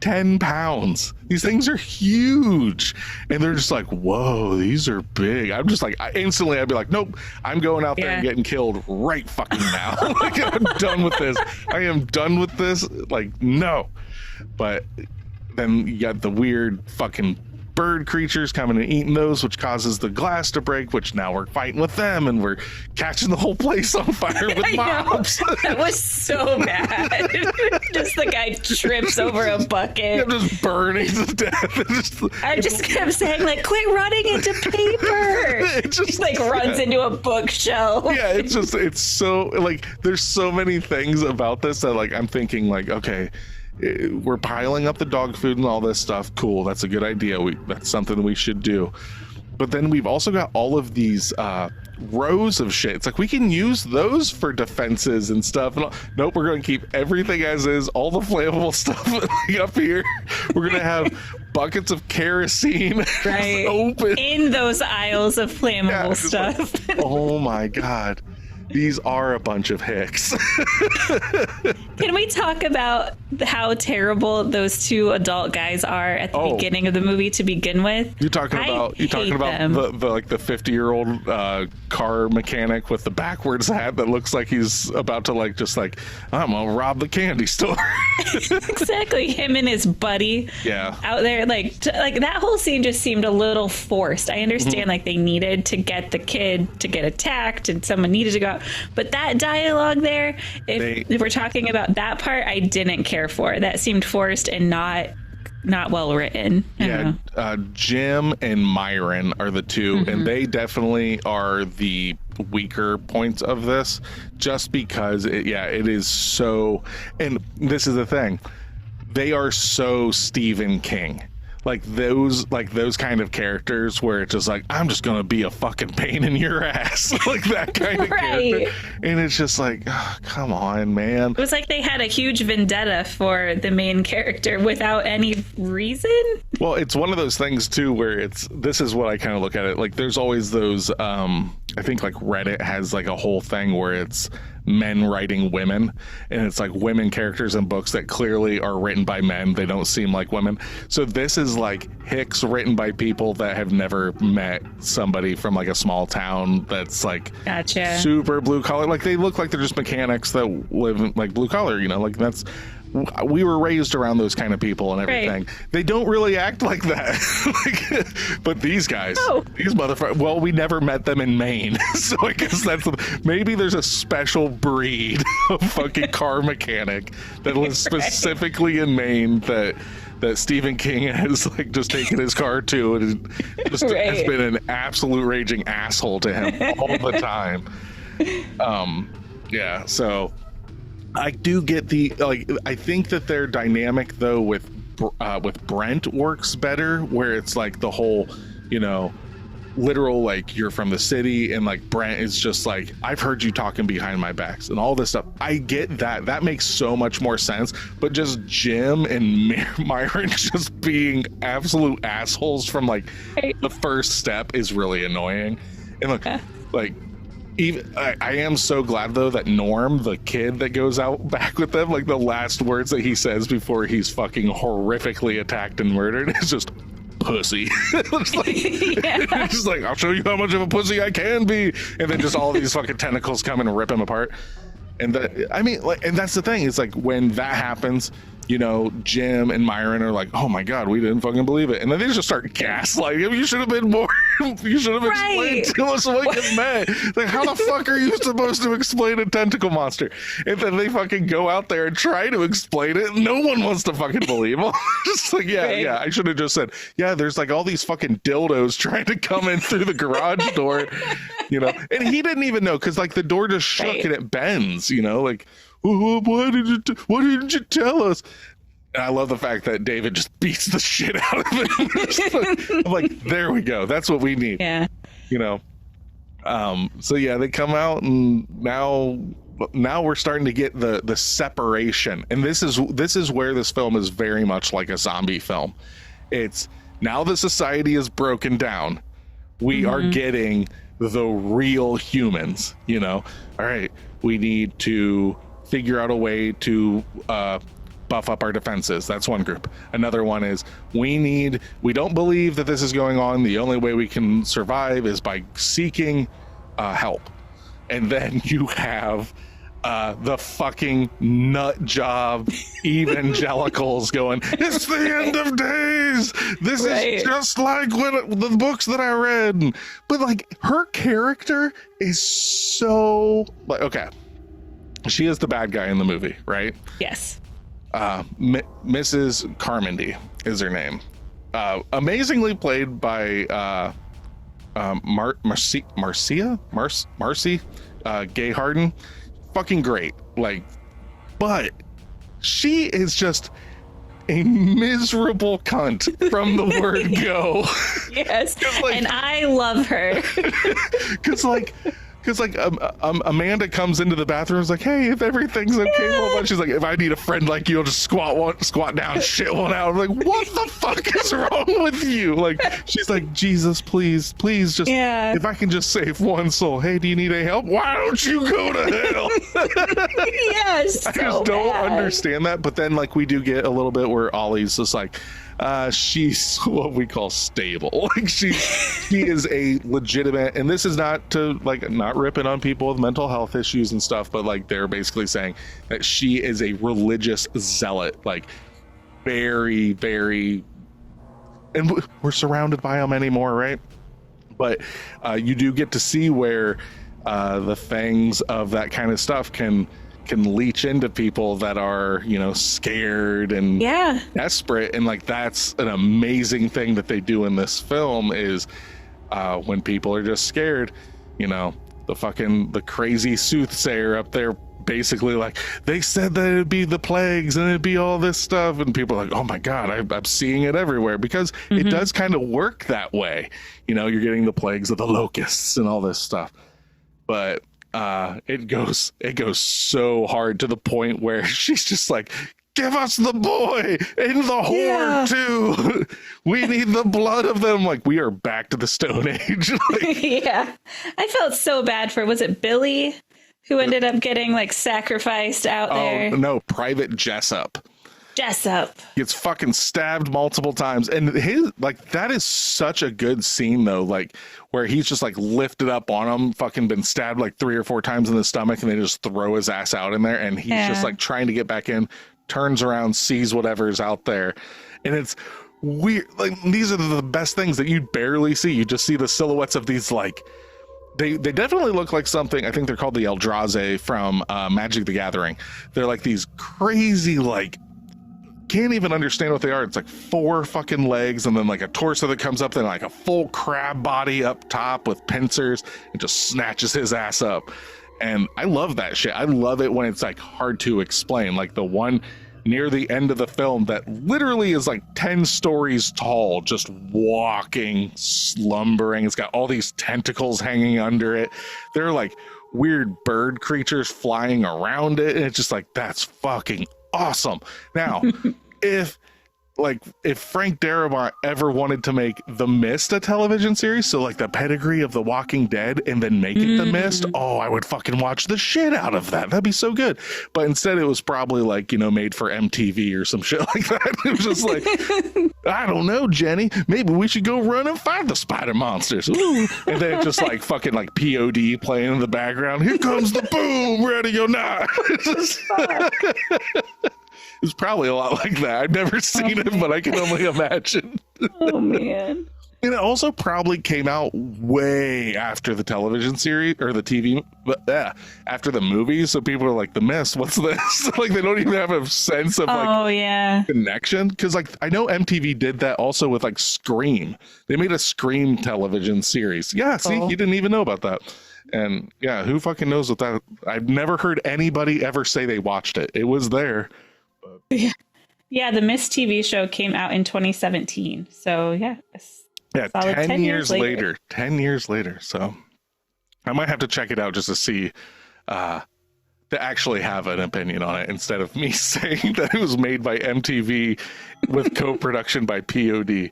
[SPEAKER 2] 10 pounds. These things are huge, and they're just like, whoa, these are big. I'm just like, I'd be like, nope, I'm going out there and getting killed right fucking now. Like, I'm done with this. I am done with this. Like, no. But then you got the weird fucking bird creatures coming and eating those, which causes the glass to break, which now we're fighting with them, and we're catching the whole place on fire with mobs.
[SPEAKER 3] That was so bad. Just the guy trips over a bucket.
[SPEAKER 2] I'm just burning to death.
[SPEAKER 3] I just kept saying, like, quit running into paper. It just like runs into a bookshelf.
[SPEAKER 2] Yeah, it's so like there's so many things about this that like I'm thinking like, okay, we're piling up the dog food and all this stuff. Cool, that's a good idea. That's something we should do. But then we've also got all of these rows of shit. It's like we can use those for defenses and stuff. Nope, we're going to keep everything as is. All the flammable stuff up here. We're going to have buckets of kerosene open
[SPEAKER 3] in those aisles of flammable stuff.
[SPEAKER 2] Like, oh my god. These are a bunch of hicks.
[SPEAKER 3] Can we talk about how terrible those two adult guys are at the beginning of the movie to begin with?
[SPEAKER 2] You're talking about the 50-year-old car mechanic with the backwards hat that looks like he's about to like just like, I'm gonna rob the candy store.
[SPEAKER 3] Exactly, him and his buddy.
[SPEAKER 2] Yeah,
[SPEAKER 3] out there like that whole scene just seemed a little forced. I understand like they needed to get the kid to get attacked and someone needed to go out, but that dialogue there, if we're talking about that part, I didn't care for. That seemed forced and not well written.
[SPEAKER 2] Yeah, Jim and Myron are the two, and they definitely are the weaker points of this, just because it is so, and this is the thing, they are so Stephen King. Like those kind of characters where it's just like, I'm just gonna be a fucking pain in your ass. Like that kind of character. And it's just like, oh, come on, man.
[SPEAKER 3] It was like they had a huge vendetta for the main character without any reason.
[SPEAKER 2] Well, it's one of those things too where this is what I kind of look at it. Like there's always those, I think like Reddit has like a whole thing where it's men writing women, and it's like women characters in books that clearly are written by men. They don't seem like women. So this is like hicks written by people that have never met somebody from like a small town that's like super blue collar. Like they look like they're just mechanics that live in like blue collar, you know, like we were raised around those kind of people and everything. They don't really act like that. But these guys, these motherfuckers, well, we never met them in Maine. So I guess maybe there's a special breed of fucking car mechanic that lives specifically in Maine that Stephen King has like just taken his car to and just has been an absolute raging asshole to him all the time. Yeah, so I do get I think that their dynamic though with Brent works better, where it's like the whole, you know, literal like you're from the city, and like Brent is just like, I've heard you talking behind my backs and all this stuff. I get that makes so much more sense. But just Jim and Myron just being absolute assholes from like the first step is really annoying. And look, like even I am so glad though that Norm, the kid that goes out back with them, like the last words that he says before he's fucking horrifically attacked and murdered is just pussy. It's like, it's just like, I'll show you how much of a pussy I can be, and then just all these fucking tentacles come and rip him apart. And I mean, like, and that's the thing. It's like when that happens, you know, Jim and Myron are like, oh my god, we didn't fucking believe it, and then they just start gaslighting him. You should have been more. You should have explained to us what you meant. Like, how the fuck are you supposed to explain a tentacle monster? And then they fucking go out there and try to explain it. No one wants to fucking believe them. Just like, yeah, I should have just said, yeah, there's like all these fucking dildos trying to come in through the garage door, you know. And he didn't even know, because like the door just shook and it bends, you know, like, what didn't you tell us? And I love the fact that David just beats the shit out of it. I'm like, there we go. That's what we need.
[SPEAKER 3] Yeah.
[SPEAKER 2] You know? So yeah, they come out, and now we're starting to get the separation. And this is where this film is very much like a zombie film. It's now the society is broken down. We are getting the real humans, you know? All right, we need to figure out a way to buff up our defenses. That's one group. Another one is we don't believe that this is going on. The only way we can survive is by seeking help. And then you have the fucking nut job evangelicals going, it's the end of days. This is just like the books that I read. But like, her character is so like, okay, she is the bad guy in the movie, right?
[SPEAKER 3] Yes.
[SPEAKER 2] Mrs. Carmody is her name. Amazingly played by Marcy Gay Harden. Fucking great. Like, but she is just a miserable cunt from the word go.
[SPEAKER 3] Yes. Like, and I love her.
[SPEAKER 2] Because Amanda comes into the bathroom and is like, hey, if everything's okay, well, she's like, if I need a friend like you, I'll just squat down, shit one out. I'm like, what the fuck is wrong with you? Like, she's like, Jesus, please just, if I can just save one soul. Hey, do you need any help? Why don't you go to hell?
[SPEAKER 3] Yes.
[SPEAKER 2] I just don't understand that. But then, like, we do get a little bit where Ollie's just like, she's what we call stable. Like she is a legitimate, and this is not to like not ripping on people with mental health issues and stuff, but like they're basically saying that she is a religious zealot, like very, very, and we're surrounded by them anymore, right? But you do get to see where the fangs of that kind of stuff can leach into people that are, you know, scared and desperate. And like, that's an amazing thing that they do in this film is when people are just scared, you know, the crazy soothsayer up there basically like, they said that it'd be the plagues and it'd be all this stuff, and people are like, oh my god, I'm seeing it everywhere, because it does kind of work that way. You know, you're getting the plagues of the locusts and all this stuff, but it goes so hard to the point where she's just like, give us the boy and the whore too. We need the blood of them. Like, we are back to the Stone Age. Like,
[SPEAKER 3] yeah. I felt so bad for, was it Billy who ended up getting like sacrificed out there?
[SPEAKER 2] Oh no, Private Jessup gets fucking stabbed multiple times, and his like, that is such a good scene though, like where he's just like lifted up on him, fucking been stabbed like 3 or 4 times in the stomach, and they just throw his ass out in there, and he's just like trying to get back in, turns around, sees whatever's out there, and it's weird. Like, these are the best things that you barely see. You just see the silhouettes of these, like, they definitely look like something. I think they're called the Eldrazi from Magic the Gathering. They're like these crazy, like, can't even understand what they are. It's like 4 fucking legs and then like a torso that comes up, then like a full crab body up top with pincers, and just snatches his ass up. And I love that shit. I love it when it's like hard to explain, like the one near the end of the film that literally is like 10 stories tall, just walking, slumbering. It's got all these tentacles hanging under it. They're like weird bird creatures flying around it, and it's just like, that's fucking awesome. Now, if Frank Darabont ever wanted to make The Mist a television series, so like the pedigree of The Walking Dead, and then make it The Mist, oh, I would fucking watch the shit out of that. That'd be so good. But instead it was probably like, you know, made for MTV or some shit like that. It was just like, I don't know, Jenny, maybe we should go run and find the spider monsters. Ooh. And then just like fucking like POD playing in the background. Here comes the boom, ready or not. It's probably a lot like that. I've never seen it, but I can only imagine.
[SPEAKER 3] Oh, man.
[SPEAKER 2] And it also probably came out way after the television series or the TV, but after the movies. So people are like, The Mist, what's this? Like, they don't even have a sense of like connection. Because like, I know MTV did that also with like Scream. They made a Scream television series. Yeah, see, you didn't even know about that. And yeah, who fucking knows what that? I've never heard anybody ever say they watched it. It was there.
[SPEAKER 3] Yeah. Yeah, the Mist TV show came out in 2017. So yeah.
[SPEAKER 2] Yeah,
[SPEAKER 3] Solid
[SPEAKER 2] 10 years later. 10 years later. So I might have to check it out just to see, to actually have an opinion on it instead of me saying that it was made by MTV with co-production by POD.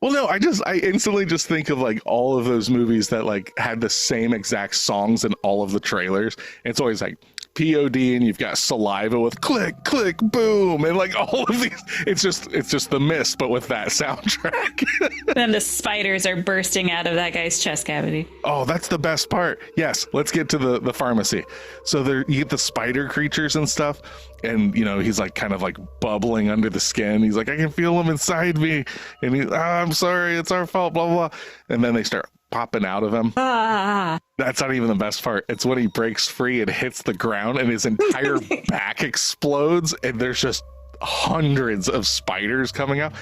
[SPEAKER 2] Well, no, I instantly just think of like all of those movies that like had the same exact songs in all of the trailers. It's always like POD, and you've got Saliva with click, click, boom, and like all of these. It's just The Mist, but with that soundtrack.
[SPEAKER 3] Then the spiders are bursting out of that guy's chest cavity.
[SPEAKER 2] Oh, that's the best part. Yes, let's get to the pharmacy. So there, you get the spider creatures and stuff, and you know he's like kind of like bubbling under the skin. He's like, I can feel them inside me, and he's, I'm sorry, it's our fault, blah blah blah. And then they start popping out of him. That's not even the best part. It's when he breaks free and hits the ground, and his entire back explodes, and there's just hundreds of spiders coming out.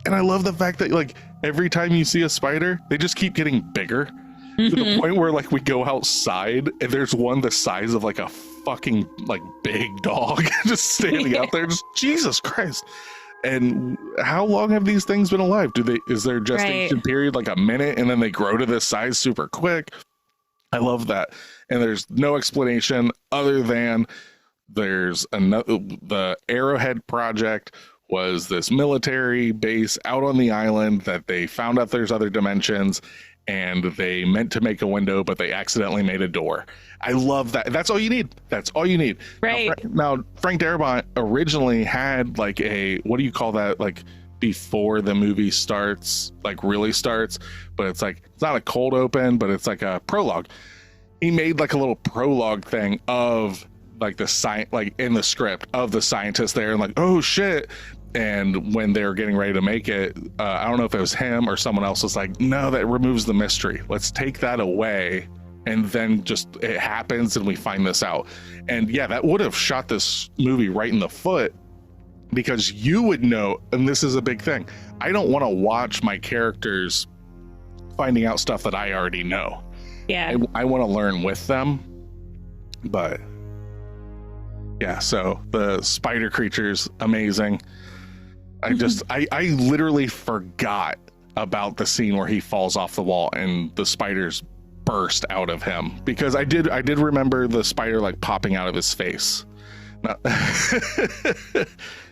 [SPEAKER 2] And I love the fact that like every time you see a spider, they just keep getting bigger to the point where like we go outside and there's one the size of like a fucking like big dog just standing out there. Just Jesus Christ. And how long have these things been alive? Is their gestation period like a minute and then they grow to this size super quick? I love that. And there's no explanation other than there's the Arrowhead Project was this military base out on the island that they found out there's other dimensions, and they meant to make a window, but they accidentally made a door. I love that. That's all you need. That's all you need.
[SPEAKER 3] Right.
[SPEAKER 2] Now Frank Darabont originally had like a, what do you call that? Like before the movie starts, like really starts, but it's like, it's not a cold open, but it's like a prologue. He made like a little prologue thing of like the science, like in the script of the scientists there, and like, oh shit. And when they were getting ready to make it, I don't know if it was him or someone else was like, no, that removes the mystery. Let's take that away. And then just it happens and we find this out. And yeah, that would have shot this movie right in the foot, because you would know, and this is a big thing, I don't want to watch my characters finding out stuff that I already know.
[SPEAKER 3] Yeah.
[SPEAKER 2] I want to learn with them. But yeah, so the spider creatures, amazing. I literally forgot about the scene where he falls off the wall and the spiders burst out of him, because I did remember the spider like popping out of his face.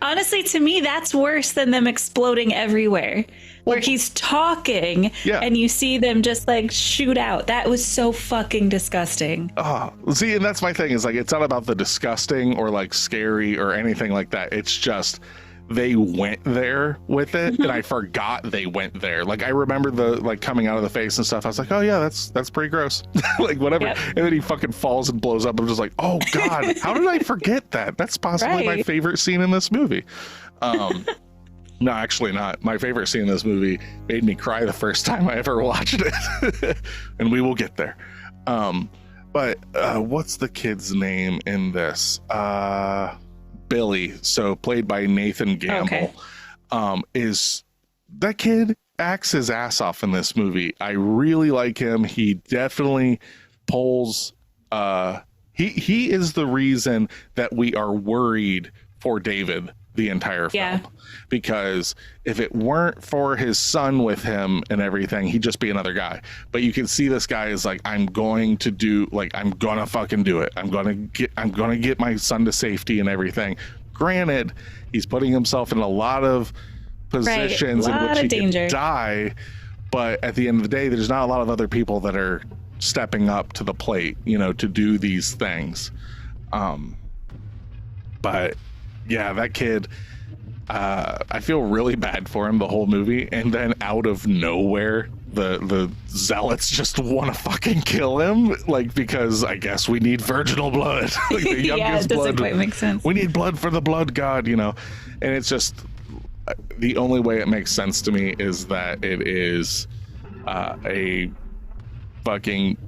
[SPEAKER 3] Honestly, to me, that's worse than them exploding everywhere. Where he's talking and you see them just like shoot out. That was so fucking disgusting. Oh,
[SPEAKER 2] see, and that's my thing, is like, it's not about the disgusting or like scary or anything like that. It's just they went there with it, and I forgot they went there. Like I remember the like coming out of the face and stuff. I was like, oh yeah, that's pretty gross. Like whatever. Yep. And then he fucking falls and blows up. I'm just like, oh god, how did I forget that? That's possibly my favorite scene in this movie. No, actually not. My favorite scene in this movie made me cry the first time I ever watched it. And we will get there. But what's the kid's name in this? Billy, so played by Nathan Gamble. Is that kid acts his ass off in this movie. I really like him. He definitely pulls he is the reason that we are worried for David the entire film, because if it weren't for his son with him and everything, he'd just be another guy. But you can see this guy is like, I'm going to fucking do it. I'm gonna get my son to safety and everything. Granted, he's putting himself in a lot of positions in which he could die, but at the end of the day, there's not a lot of other people that are stepping up to the plate, you know, to do these things. But yeah, that kid, I feel really bad for him the whole movie, and then out of nowhere the zealots just want to fucking kill him, like, because I guess we need virginal blood. Like the youngest
[SPEAKER 3] it doesn't quite make sense.
[SPEAKER 2] We need blood for the blood god, you know. And it's just the only way it makes sense to me is that it is a fucking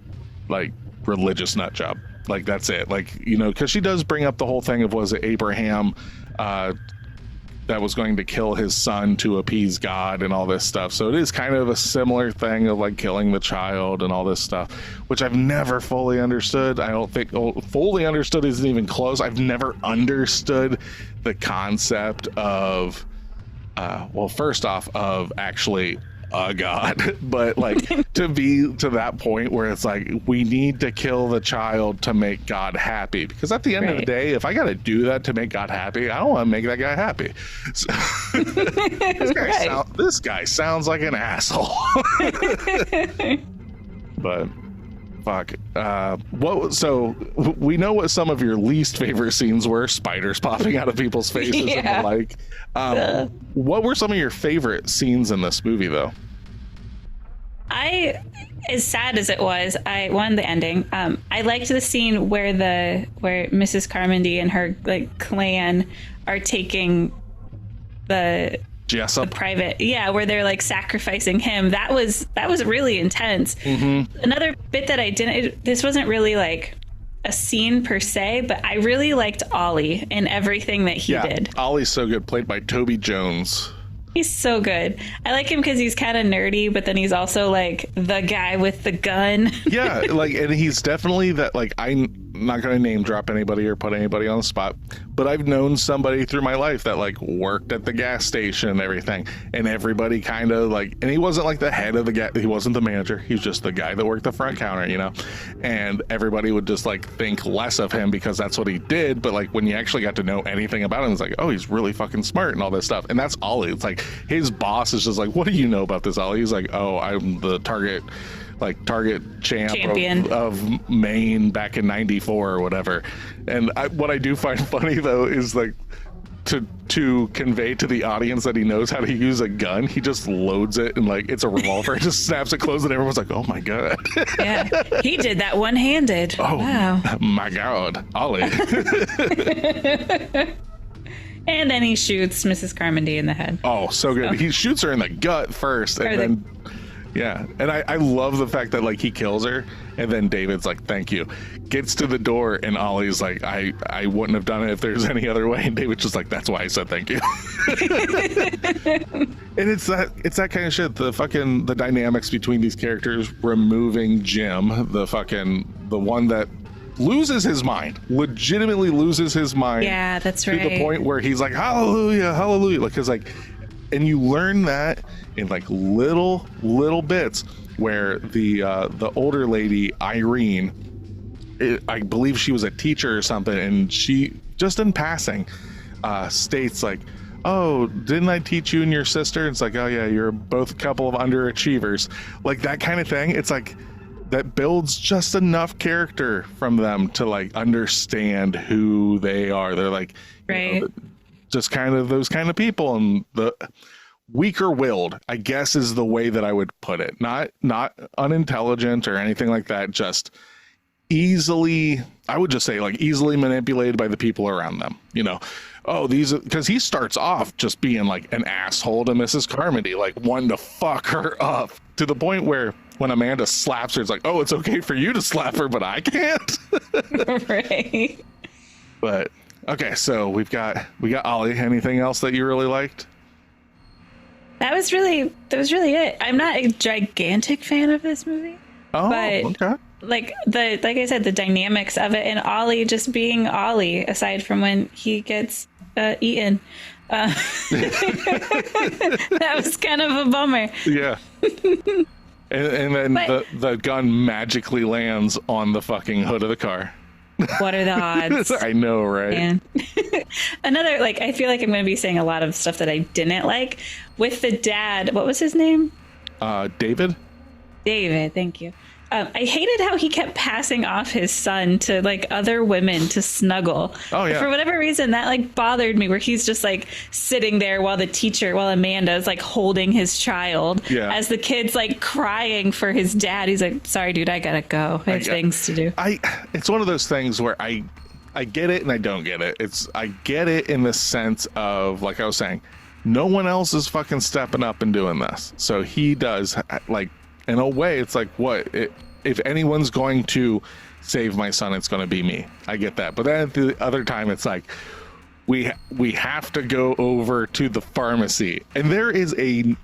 [SPEAKER 2] like religious nut job. Like that's it. Like, you know, because she does bring up the whole thing of, was it Abraham that was going to kill his son to appease God and all this stuff. So it is kind of a similar thing of like killing the child and all this stuff, which I've never fully understood. I don't think fully understood isn't even close. I've never understood the concept of, well, first off, of actually a god, but like to be to that point where it's like we need to kill the child to make God happy, because at the end of the day, if I got to do that to make God happy, I don't want to make that guy happy. So, this guy sounds like an asshole. But fuck, so we know what some of your least favorite scenes were: spiders popping out of people's faces and the like. What were some of your favorite scenes in this movie, though?
[SPEAKER 3] As sad as it was, I won the ending. I liked the scene where Mrs. Carmody and her like clan are taking the private, where they're like sacrificing him. That was really intense. Another bit that this wasn't really like a scene per se, but I really liked Ollie and everything that he did.
[SPEAKER 2] Ollie's so good, played by Toby Jones.
[SPEAKER 3] He's so good. I like him because he's kind of nerdy, but then he's also like the guy with the gun. Yeah,
[SPEAKER 2] like, and he's definitely that, like, I'm not going to name drop anybody or put anybody on the spot, but I've known somebody through my life that like worked at the gas station and everything, and everybody kind of like, and he wasn't like the head of the gas, he wasn't the manager, he was just the guy that worked the front counter, you know, and everybody would just like think less of him because that's what he did. But like when you actually got to know anything about him, it's like, oh, he's really fucking smart and all this stuff. And that's Ollie. It's like his boss is just like, what do you know about this, Ollie? He's like, oh, I'm the target champion of Maine back in '94 or whatever. And what I do find funny though is like to convey to the audience that he knows how to use a gun, he just loads it and like it's a revolver, just snaps it closed, and everyone's like, oh my god.
[SPEAKER 3] Yeah, he did that one-handed.
[SPEAKER 2] Oh
[SPEAKER 3] wow,
[SPEAKER 2] my god, Ollie.
[SPEAKER 3] And then he shoots Mrs. Carmody in the head.
[SPEAKER 2] Oh, so good. He shoots her in the gut first, and then yeah, and I love the fact that like he kills her, and then David's like, thank you, gets to the door, and Ollie's like, I wouldn't have done it if there's any other way, and David's just like, that's why I said thank you. And it's that kind of shit, the dynamics between these characters, removing Jim, the one that loses his mind, legitimately loses his mind.
[SPEAKER 3] Yeah, that's right.
[SPEAKER 2] To the point where he's like, hallelujah, hallelujah, like, cause like, and you learn that in like little bits where the older lady, Irene, I believe she was a teacher or something, and she just in passing states like, oh, didn't I teach you and your sister? It's like, oh yeah, you're both a couple of underachievers, like that kind of thing. It's like that builds just enough character from them to like understand who they are. They're like,
[SPEAKER 3] right,
[SPEAKER 2] just kind of those kind of people, and the weaker willed, I guess, is the way that I would put it. Not unintelligent or anything like that, just easily, I would just say like easily manipulated by the people around them, you know. Oh, because he starts off just being like an asshole to Mrs. Carmody, like wanting to fuck her up, to the point where when Amanda slaps her, it's like, oh, it's okay for you to slap her, but I can't.
[SPEAKER 3] Right.
[SPEAKER 2] But okay, so we got Ollie. Anything else that you really liked?
[SPEAKER 3] That was really it. I'm not a gigantic fan of this movie.
[SPEAKER 2] Oh,
[SPEAKER 3] but
[SPEAKER 2] okay.
[SPEAKER 3] Like I said, the dynamics of it, and Ollie just being Ollie, aside from when he gets eaten. That was kind of a bummer.
[SPEAKER 2] Yeah. And then the gun magically lands on the fucking hood of the car.
[SPEAKER 3] What are the odds?
[SPEAKER 2] I know, right? And
[SPEAKER 3] another, like, I feel like I'm going to be saying a lot of stuff that I didn't like. With the dad, what was his name?
[SPEAKER 2] David.
[SPEAKER 3] David, thank you. I hated how he kept passing off his son to like other women to snuggle. Oh yeah. For whatever reason, that like bothered me, where he's just like sitting there while Amanda is like holding his child. Yeah. As the kid's like crying for his dad. He's like, sorry, dude, I gotta go. I have things to do.
[SPEAKER 2] It's one of those things where I get it and I don't get it. I get it in the sense of, like I was saying, no one else is fucking stepping up and doing this. So he does, like, in a way, it's like, if anyone's going to save my son, it's going to be me. I get that. But then at the other time, it's like, we have to go over to the pharmacy, and there is a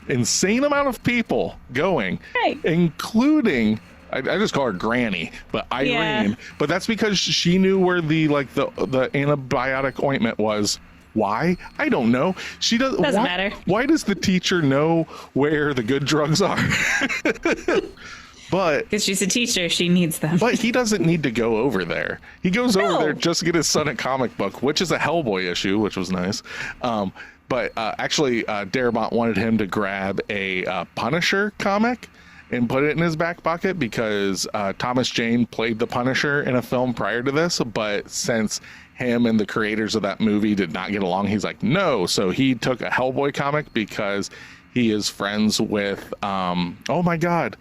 [SPEAKER 2] insane amount of people going,
[SPEAKER 3] Right.
[SPEAKER 2] including I just call her Granny, but Irene.
[SPEAKER 3] Yeah.
[SPEAKER 2] But that's because she knew where the antibiotic ointment was. Why? I don't know. She doesn't
[SPEAKER 3] matter.
[SPEAKER 2] Why does the teacher know where the good drugs are? But
[SPEAKER 3] Because she's a teacher, she needs them.
[SPEAKER 2] but he doesn't need to go over there. He goes over
[SPEAKER 3] No.
[SPEAKER 2] there just to get his son a comic book, which is a Hellboy issue, which was nice. But actually, Darabont wanted him to grab a Punisher comic and put it in his back pocket because Thomas Jane played the Punisher in a film prior to this. But since him and the creators of that movie did not get along, he's like, no. So he took a Hellboy comic because he is friends with, oh my God.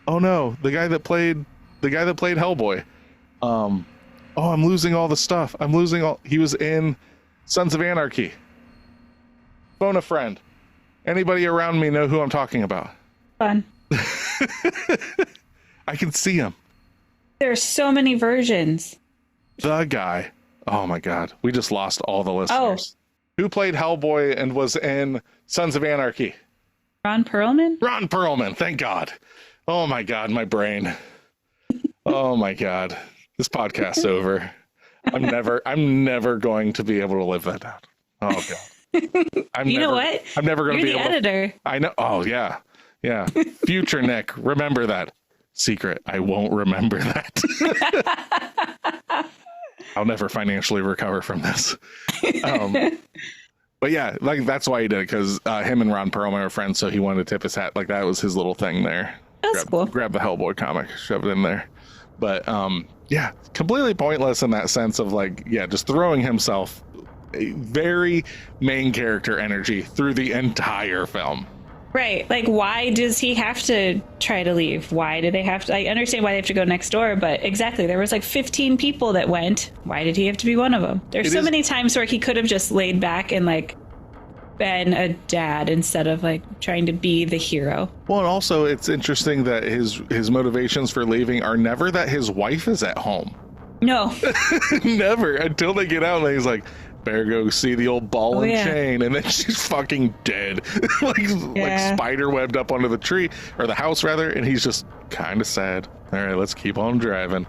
[SPEAKER 2] Oh no, the guy that played Hellboy. Oh, I'm losing all the stuff. He was in Sons of Anarchy. Phone a friend. Anybody around me know who I'm talking about?
[SPEAKER 3] Fun.
[SPEAKER 2] I can see him.
[SPEAKER 3] There's so many versions.
[SPEAKER 2] The guy. Oh my God. We just lost all the listeners. Who played Hellboy and was in Sons of Anarchy?
[SPEAKER 3] Ron Perlman?
[SPEAKER 2] Ron Perlman. Thank God. Oh my God, my brain. Oh my God. This podcast's over. I'm never going to be able to live that down. Oh God.
[SPEAKER 3] You know what?
[SPEAKER 2] I'm never going to be
[SPEAKER 3] You're
[SPEAKER 2] able
[SPEAKER 3] the editor.
[SPEAKER 2] I know. Oh yeah. Yeah. Future Nick, remember that. Secret. I won't remember that. I'll never financially recover from this. But yeah, like that's why he did it, because him and Ron Perlman are friends, so he wanted to tip his hat. Like that was his little thing there.
[SPEAKER 3] That's cool.
[SPEAKER 2] Grab the Hellboy comic, shove it in there. But yeah, completely pointless in that sense of like, yeah, just throwing himself a very main character energy through the entire film.
[SPEAKER 3] Right. Like, why does he have to try to leave? Why do they have to? I understand why they have to go next door, but exactly. There was like 15 people that went. Why did he have to be one of them? There's so many times where he could have just laid back and like been a dad instead of like trying to be the hero.
[SPEAKER 2] Well, and also it's interesting that his motivations for leaving are never that his wife is at home.
[SPEAKER 3] No.
[SPEAKER 2] Never, until they get out and he's like, better go see the old ball and chain, and then she's fucking dead. like spider webbed up onto the tree, or the house rather, and he's just kind of sad. All right, let's keep on driving.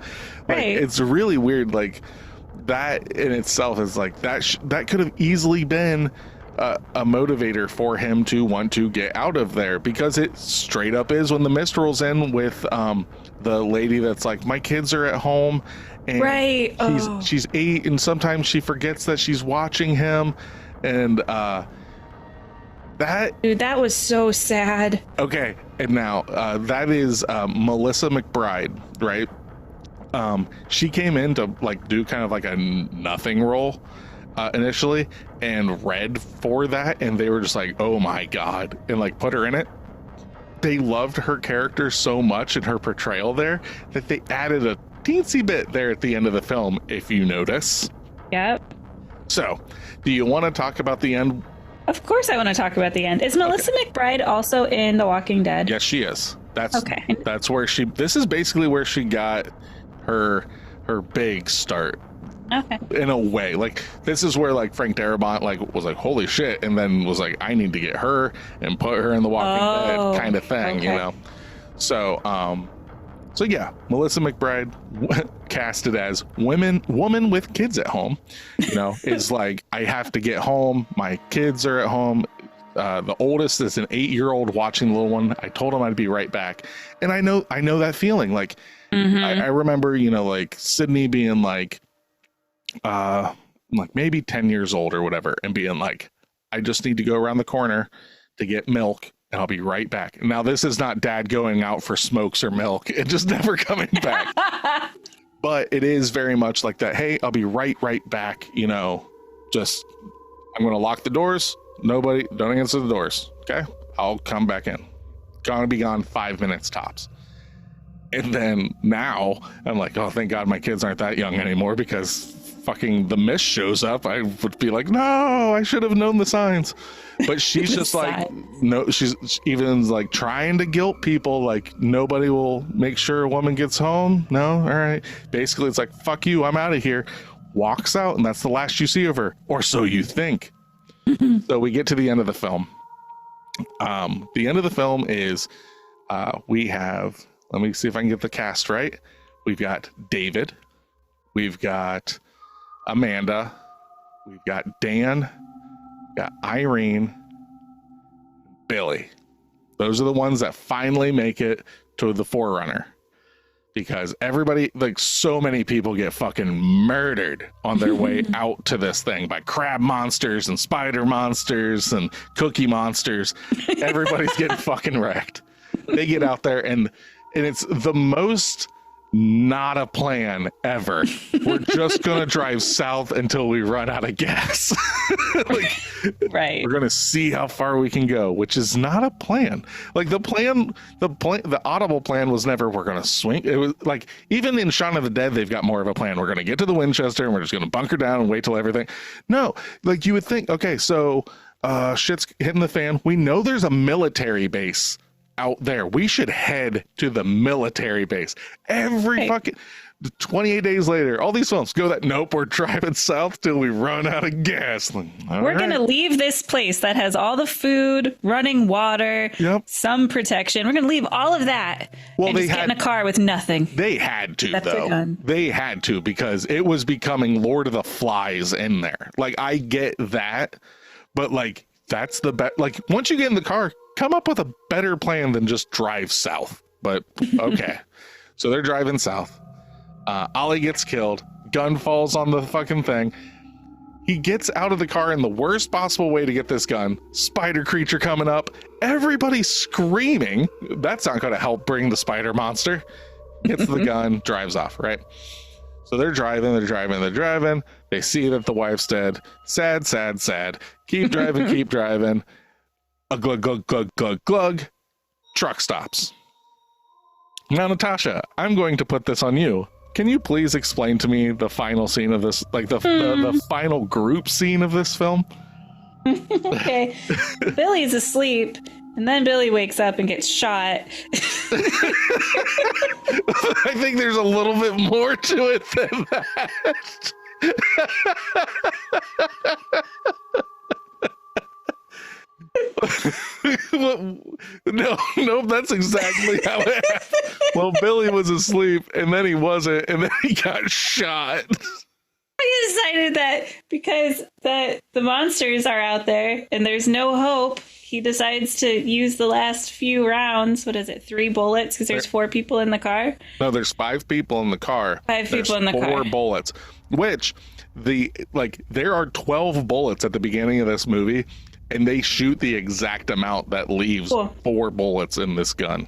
[SPEAKER 2] Like,
[SPEAKER 3] right.
[SPEAKER 2] It's really weird. Like that in itself is like that could have easily been a motivator for him to want to get out of there, because it straight up is when the mist rolls in with the lady that's like, my kids are at home. And
[SPEAKER 3] right.
[SPEAKER 2] She's 8, and sometimes she forgets that she's watching him, and
[SPEAKER 3] that was so sad.
[SPEAKER 2] Okay, and now that is Melissa McBride, right? She came in to like do kind of like a nothing role initially, and read for that, and they were just like, oh my God, and like put her in it. They loved her character so much and her portrayal there that they added a teensy bit there at the end of the film, if you notice.
[SPEAKER 3] Yep.
[SPEAKER 2] So, do you want to talk about the end?
[SPEAKER 3] Of course I want to talk about the end. Is Melissa McBride also in The Walking Dead?
[SPEAKER 2] Yes, she is.
[SPEAKER 3] Okay.
[SPEAKER 2] That's where this is basically where she got her big start.
[SPEAKER 3] Okay.
[SPEAKER 2] In a way, like this is where like Frank Darabont like was like, holy shit, and then was like, I need to get her and put her in The Walking Dead kind of thing, you know. So yeah, Melissa McBride, casted as woman with kids at home, you know, is like, I have to get home. My kids are at home. The oldest is an 8-year-old watching the little one. I told him I'd be right back, and I know that feeling. Like, I remember, you know, like Sydney being like maybe 10 years old or whatever, and being like, I just need to go around the corner to get milk, and I'll be right back. Now, this is not dad going out for smokes or milk and just never coming back. But it is very much like that. Hey, I'll be right back. You know, just, I'm going to lock the doors. Nobody, don't answer the doors. Okay. I'll come back in. Gonna be gone 5 minutes tops. And then now I'm like, oh, thank God my kids aren't that young anymore, because fucking the mist shows up. I would be like, no, I should have known the signs. But she's just like, no, she's even like trying to guilt people, like nobody will make sure a woman gets home. No, all right. Basically, it's like, fuck you, I'm out of here. walks out, and that's the last you see of her, or so you think. So we get to the end of the film. The end of the film is we have, let me see if I can get the cast right. We've got David, we've got Amanda, we've got Dan, we've got Irene, Billy. Those are the ones that finally make it to the Forerunner, because everybody, like, so many people get fucking murdered on their way out to this thing by crab monsters and spider monsters and cookie monsters. Everybody's getting fucking wrecked. They get out there, and it's the most not a plan ever. We're just gonna drive south until we run out of gas. Like,
[SPEAKER 3] right.
[SPEAKER 2] We're gonna see how far we can go, which is not a plan. Like the audible plan was never we're gonna swing. It was like, even in Shaun of the Dead, they've got more of a plan. We're gonna get to the Winchester and we're just gonna bunker down and wait till everything. No, like, you would think, okay, so shit's hitting the fan. We know there's a military base out there. We should head to the military base. Fucking 28 days later, all these films go that, nope, we're driving south till we run out of gas. Like,
[SPEAKER 3] we're gonna leave this place that has all the food, running water, some protection. We're gonna leave all of that. Well, they get in a car with nothing.
[SPEAKER 2] They had to,
[SPEAKER 3] that's
[SPEAKER 2] though. They had to, because it was becoming Lord of the Flies in there. Like, I get that, but like, that's the best. Like, once you get in the car, come up with a better plan than just drive south. But okay. So they're driving south. Ollie gets killed. Gun falls on the fucking thing. He gets out of the car in the worst possible way to get this gun. Spider creature coming up. Everybody's screaming. That's not going to help bring the spider monster. Gets the gun, drives off, right? So they're driving. They see that the wife's dead. Sad, sad, sad. Keep driving, keep driving. A glug, glug, glug, glug, glug. Truck stops. Now, Natasha, I'm going to put this on you. Can you please explain to me the final scene of this, like the final group scene of this film?
[SPEAKER 3] Okay. Billy's asleep, and then Billy wakes up and gets shot.
[SPEAKER 2] I think there's a little bit more to it than that. No, that's exactly how it happened. Well, Billy was asleep, and then he wasn't, and then he got shot.
[SPEAKER 3] I decided that because the monsters are out there and there's no hope, he decides to use the last few rounds. What is it? 3 bullets? Because there's 4 people in the car.
[SPEAKER 2] No, there's 5 people in the car.
[SPEAKER 3] 5 people in the car.
[SPEAKER 2] 4 bullets. Which there are 12 bullets at the beginning of this movie, and they shoot the exact amount that leaves 4 bullets in this gun.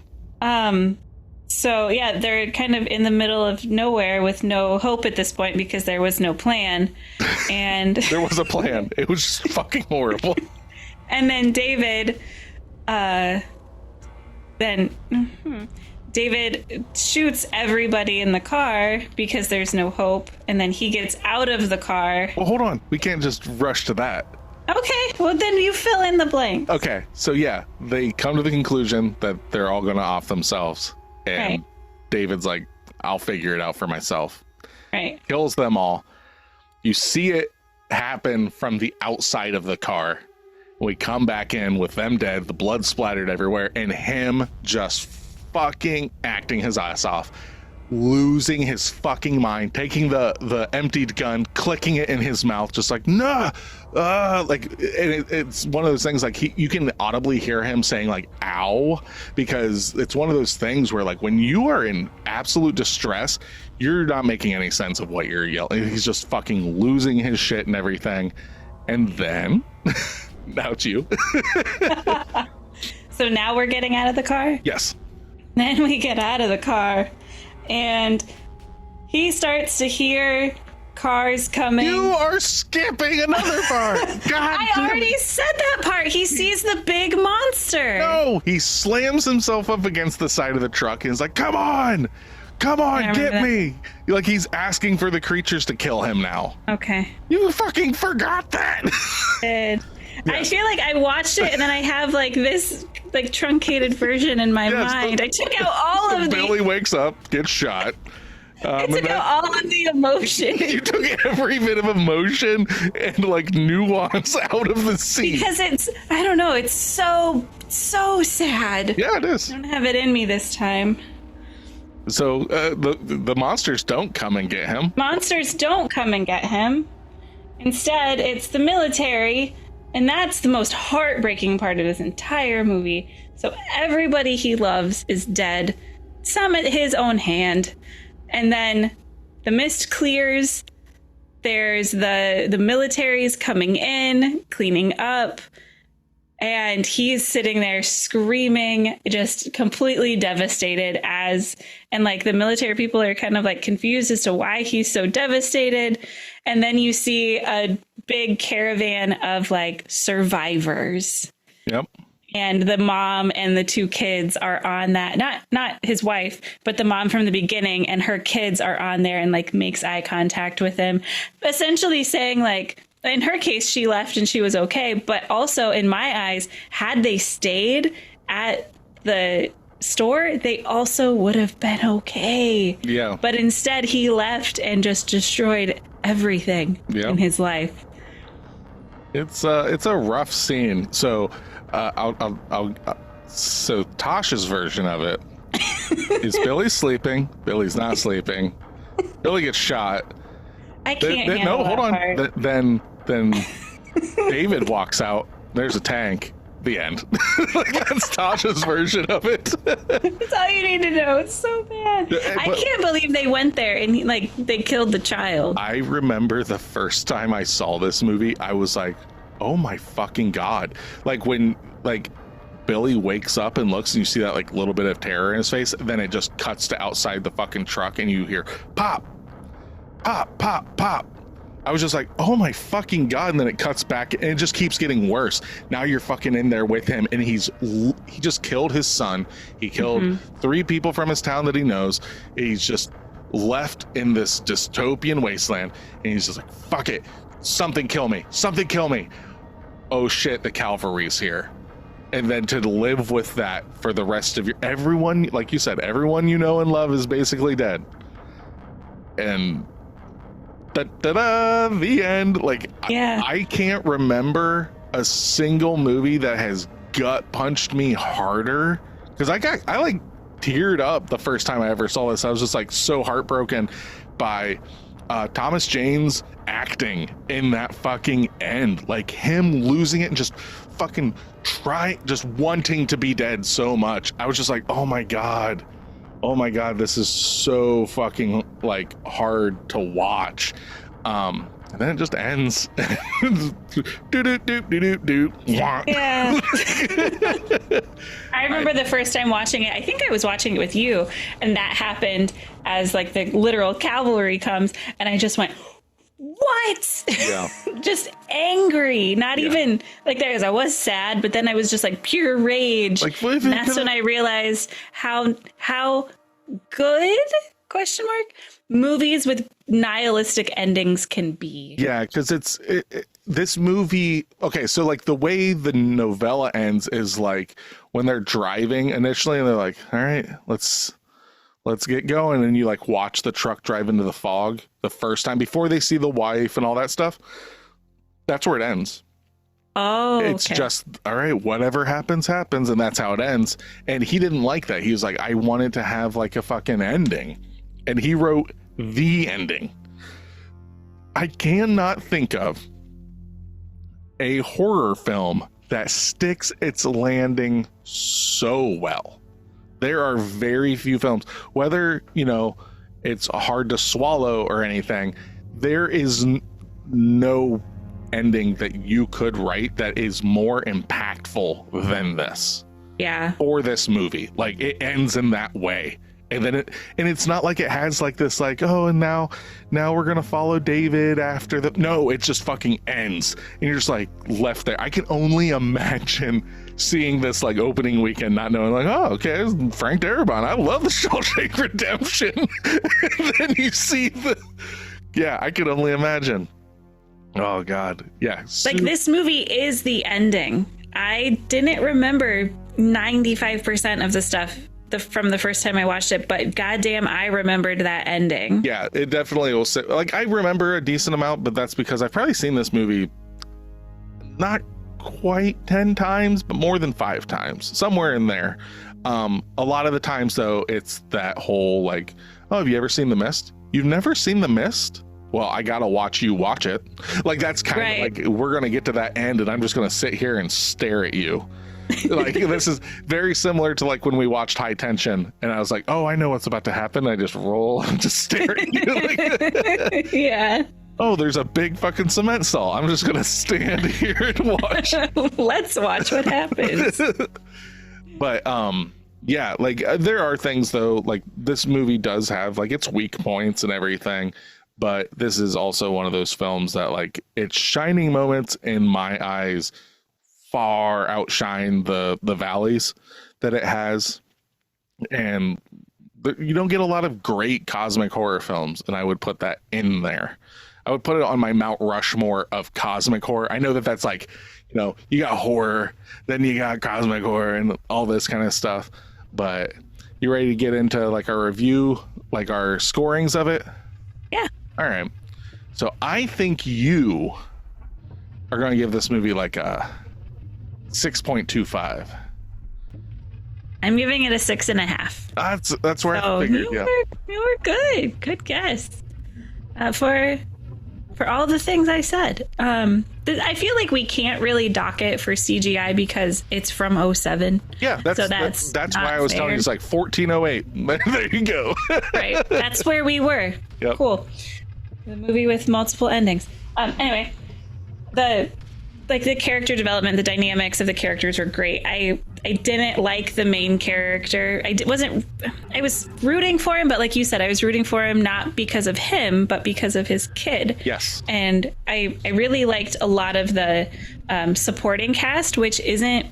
[SPEAKER 3] So yeah, they're kind of in the middle of nowhere with no hope at this point because there was no plan. And
[SPEAKER 2] there was a plan. It was just fucking horrible.
[SPEAKER 3] And then David shoots everybody in the car because there's no hope, and then he gets out of the car.
[SPEAKER 2] Well, hold on. We can't just rush to that.
[SPEAKER 3] Okay, well then you fill in the blank.
[SPEAKER 2] Okay, so yeah, they come to the conclusion that they're all gonna off themselves. And right. David's like, I'll figure it out for myself.
[SPEAKER 3] Right.
[SPEAKER 2] Kills them all. You see it happen from the outside of the car. We come back in with them dead, the blood splattered everywhere, and him just fucking acting his ass off, losing his fucking mind, taking the emptied gun, clicking it in his mouth, just like, nah, it's one of those things, like, you can audibly hear him saying, like, ow, because it's one of those things where, like, when you are in absolute distress, you're not making any sense of what you're yelling. He's just fucking losing his shit and everything. And then now it's you.
[SPEAKER 3] So now we're getting out of the car?
[SPEAKER 2] Yes.
[SPEAKER 3] Then we get out of the car, and he starts to hear cars coming.
[SPEAKER 2] You are skipping another part. God
[SPEAKER 3] I already said that part. He sees the big monster.
[SPEAKER 2] No, he slams himself up against the side of the truck and is like, come on, get me. Like, he's asking for the creatures to kill him now.
[SPEAKER 3] Okay.
[SPEAKER 2] You fucking forgot that.
[SPEAKER 3] Yes. I feel like I watched it and then I have like this like truncated version in my mind. I took out all of
[SPEAKER 2] Billy wakes up, gets shot.
[SPEAKER 3] It took out all of the emotion.
[SPEAKER 2] You took every bit of emotion and like nuance out of the scene.
[SPEAKER 3] Because I don't know, it's so sad.
[SPEAKER 2] Yeah, it is.
[SPEAKER 3] I don't have it in me this time.
[SPEAKER 2] So the monsters don't come and get him.
[SPEAKER 3] Monsters don't come and get him. Instead, it's the military, and that's the most heartbreaking part of this entire movie. So everybody he loves is dead, some at his own hand. And then the mist clears. There's the military's coming in, cleaning up. And he's sitting there screaming, just completely devastated and like the military people are kind of like confused as to why he's so devastated. And then you see a big caravan of like survivors.
[SPEAKER 2] Yep.
[SPEAKER 3] And the mom and the two kids are on that, not his wife, but the mom from the beginning, and her kids are on there and like makes eye contact with him, essentially saying like, in her case, she left and she was okay. But also in my eyes, had they stayed at the store, they also would have been okay.
[SPEAKER 2] Yeah.
[SPEAKER 3] But instead he left and just destroyed everything in his life.
[SPEAKER 2] It's a rough scene. So so Tasha's version of it is Billy's sleeping. Billy's not sleeping. Billy gets shot.
[SPEAKER 3] I can't handle
[SPEAKER 2] no, hold on.
[SPEAKER 3] part.
[SPEAKER 2] Then David walks out. There's a tank. The end. Like, that's Tasha's version of it.
[SPEAKER 3] That's all you need to know. It's so bad. I can't believe they went there and they killed the child.
[SPEAKER 2] I remember the first time I saw this movie, I was like, oh my fucking God. Like when Billy wakes up and looks and you see that like little bit of terror in his face, then it just cuts to outside the fucking truck and you hear pop, pop, pop, pop. I was just like, oh my fucking God. And then it cuts back and it just keeps getting worse. Now you're fucking in there with him and he just killed his son. He killed 3 people from his town that he knows. He's just left in this dystopian wasteland and he's just like, fuck it. Something kill me. Something kill me. Oh shit, the cavalry's here. And then to live with that for the rest of everyone, like you said, everyone you know and love is basically dead. And the end. Like, yeah. I can't remember a single movie that has gut punched me harder, because I like teared up the first time I ever saw this. I was just like so heartbroken by Thomas Jane's acting in that fucking end, like him losing it and just fucking just wanting to be dead so much. I was just like, oh my God, this is so fucking like hard to watch. And then it just ends.
[SPEAKER 3] Yeah. I remember the first time watching it, I think I was watching it with you, and that happened as like the literal cavalry comes, and I just went, what? Yeah. Just angry. Not even like I was sad, but then I was just like pure rage. Like, and that's when I realized how good movies with nihilistic endings can be.
[SPEAKER 2] Yeah, because this movie. Okay, so like the way the novella ends is like when they're driving initially, and they're like, "All right, let's get going," and you like watch the truck drive into the fog the first time before they see the wife and all that stuff. That's where it ends.
[SPEAKER 3] Oh,
[SPEAKER 2] it's just, all right, whatever happens, and that's how it ends. And he didn't like that. He was like, I wanted to have like a fucking ending. And he wrote the ending. I cannot think of a horror film that sticks its landing so well. There are very few films, whether, it's hard to swallow or anything, there is no ending that you could write that is more impactful than this.
[SPEAKER 3] Yeah.
[SPEAKER 2] Or this movie. Like, it ends in that way. And then it's not like it has like this, like, oh, and now we're gonna follow David after no, it just fucking ends, and you're just like left there. I can only imagine seeing this like opening weekend, not knowing like, oh, okay, it's Frank Darabont. I love the Shawshank Redemption. And then you see I can only imagine. Oh God, yeah.
[SPEAKER 3] Like this movie is the ending. I didn't remember 95% of the stuff from the first time I watched it, but goddamn, I remembered that ending.
[SPEAKER 2] Yeah, it definitely will sit. Like, I remember a decent amount, but that's because I've probably seen this movie not quite 10 times, but more than 5 times, somewhere in there. A lot of the times, though, it's that whole like, oh, have you ever seen The Mist? You've never seen The Mist? Well, I gotta watch you watch it. Like, that's kind of like, we're gonna get to that end, and I'm just gonna sit here and stare at you. Like, this is very similar to like when we watched High Tension, and I was like, oh, I know what's about to happen. I just roll and just stare at you. Like,
[SPEAKER 3] yeah.
[SPEAKER 2] Oh, there's a big fucking cement saw. I'm just gonna stand here and watch.
[SPEAKER 3] Let's watch what happens.
[SPEAKER 2] But yeah, like there are things though, like this movie does have like its weak points and everything, but this is also one of those films that like its shining moments in my eyes far outshine the valleys that it has. And you don't get a lot of great cosmic horror films, and I would put that in there. I would put it on my Mount Rushmore of cosmic horror. I know that that's like, you know, you got horror, then you got cosmic horror and all this kind of stuff. But you ready to get into like our review, like our scorings of it?
[SPEAKER 3] Yeah.
[SPEAKER 2] All right. So I think you are going to give this movie like a 6.25.
[SPEAKER 3] I'm giving it a 6.5.
[SPEAKER 2] That's where I figured.
[SPEAKER 3] You were good. Good guess. For all the things I said. I feel like we can't really dock it for CGI because it's from 2007.
[SPEAKER 2] Yeah, that's why I was telling you it's like 1408. There you go.
[SPEAKER 3] Right. That's where we were.
[SPEAKER 2] Yep.
[SPEAKER 3] Cool. The movie with multiple endings. Anyway, the character development, the dynamics of the characters were great. I didn't like the main character. I was rooting for him, but like you said, I was rooting for him not because of him, but because of his kid.
[SPEAKER 2] Yes.
[SPEAKER 3] And I really liked a lot of the supporting cast, which isn't